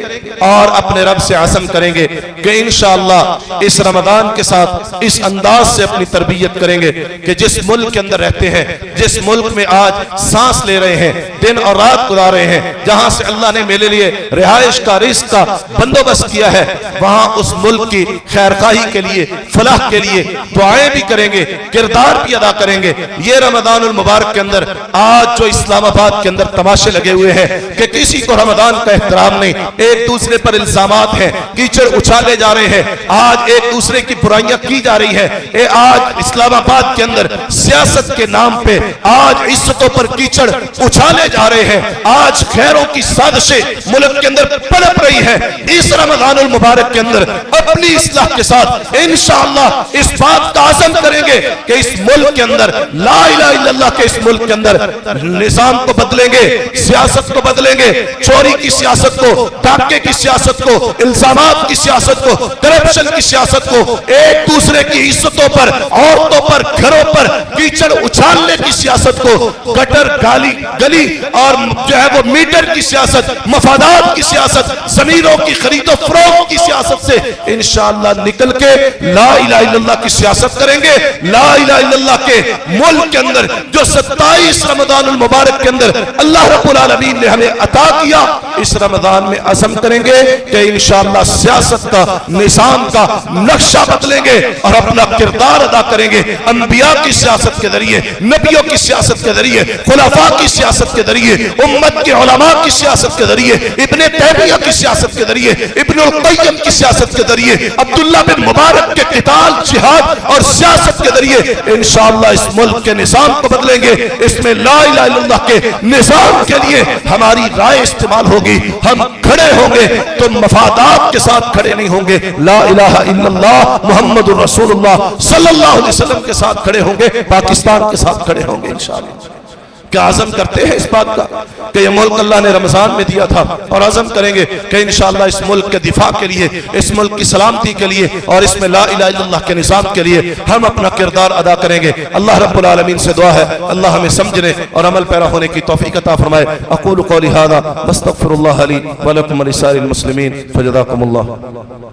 اور اپنے رب سے عزم کریں گے کہ انشاءاللہ اس رمضان کے ساتھ اس انداز سے اپنی تربیت کریں گے کہ جس ملک کے اندر رہتے ہیں, جس ملک میں آج سانس لے رہے ہیں, دن اور رات گزار رہے ہیں, جہاں سے اللہ نے میرے لیے رہائش کا رزق کا بندوبست کیا ہے, وہاں اس ملک کی خیرخواہی کے لیے, فلاح کے لیے دعائیں بھی کریں گے, کردار بھی ادا کریں گے. یہ رمضان المبارک کے اندر آج جو اسلام آباد کے اندر تماشے لگے ہوئے ہیں کہ کسی کو رمضان کا احترام نہیں, ایک دوسرے پر الزامات ہیں, کیچڑ اچھالے جا رہے ہیں, آج ایک دوسرے کی برائیاں کی جا رہی ہیں. آج اسلام آباد کے اندر سیاست کے نام پہ آج عزتوں پر کیچڑ اچھالے جا رہے ہیں, آج خیروں کی سازشیں ملک کے اندر پنپ رہی ہیں. اس رمضان المبارک کے اندر اپنی اصلاح کے ساتھ انشاءاللہ اس بات کا عزم کریں گے کہ اس ملک کے اندر لا الہ الا اللہ کے اس ملک کے اندر نظام کو بدلیں گے, سیاست کو بدلیں گے, چوری کی سیاست کو, ڈاکے کی سیاست کو, الزامات کی سیاست کو, کرپشن کی سیاست کو, ایک دوسرے کی عزتوں پر, عورتوں پر, گھروں پر کیچڑ اچھالنے کی سیاست کو, گٹر گالی گلی اور جو ہے وہ میٹر کی سیاست, مفادات کی سیاست, زمینوں کی خرید و فروخت کی سیاست سے انشاءاللہ نکل کے لا الہ الا اللہ کی سیاست کریں گے. لا الہ الا اللہ کے ملک کے اندر جو 27 رمضان المبارک کے اندر اللہ رب العالمین نے ہمیں عطا کیا, اس رمضان میں عزم کریں گے کہ انشاءاللہ سیاست کا, نظام کا نقشہ بدلیں گے اور اپنا کردار ادا کریں گے. انبیاء کی سیاست کے ذریعے, نبیوں کی سیاست کے ذریعے, خلفاء کی سیاست کے ذریعے, امت کے علماء کی سیاست کے ذریعے, ابن تیمیہ کی سیاست کے ذریعے, ابن القیم کی سیاست کے ذریعے, عبداللہ بن مبارک کے قتال, جہاد اور سیاست کے ذریعے انشاءاللہ اس ملک کے نظام کو بدلیں گے. اس میں لا الہ الا اللہ کے نظام کے لیے ہماری رائے استعمال ہوگی, ہم کھڑے ہوں گے تو مفادات کے ساتھ کھڑے نہیں ہوں گے, لا الہ الا اللہ محمد رسول اللہ صلی اللہ علیہ وسلم کے ساتھ کھڑے ہوں گے, پاکستان کے ساتھ کھڑے ہوں گے انشاءاللہ. کیا عزم کرتے ہیں اس بات کا کہ یہ ملک اللہ نے رمضان میں دیا تھا, اور عزم کریں گے کہ انشاءاللہ اس ملک کے دفاع کے لیے, اس ملک کی سلامتی کے لیے اور اس میں لا الہ الا اللہ کے نظام کے لیے ہم اپنا کردار ادا کریں گے. اللہ رب العالمین سے دعا ہے اللہ ہمیں سمجھنے اور عمل پیرا ہونے کی توفیق عطا فرمائے. اقول قولی ھذا واستغفر اللہ لی ولکم ولسائر المسلمین فجزاکم اللہ.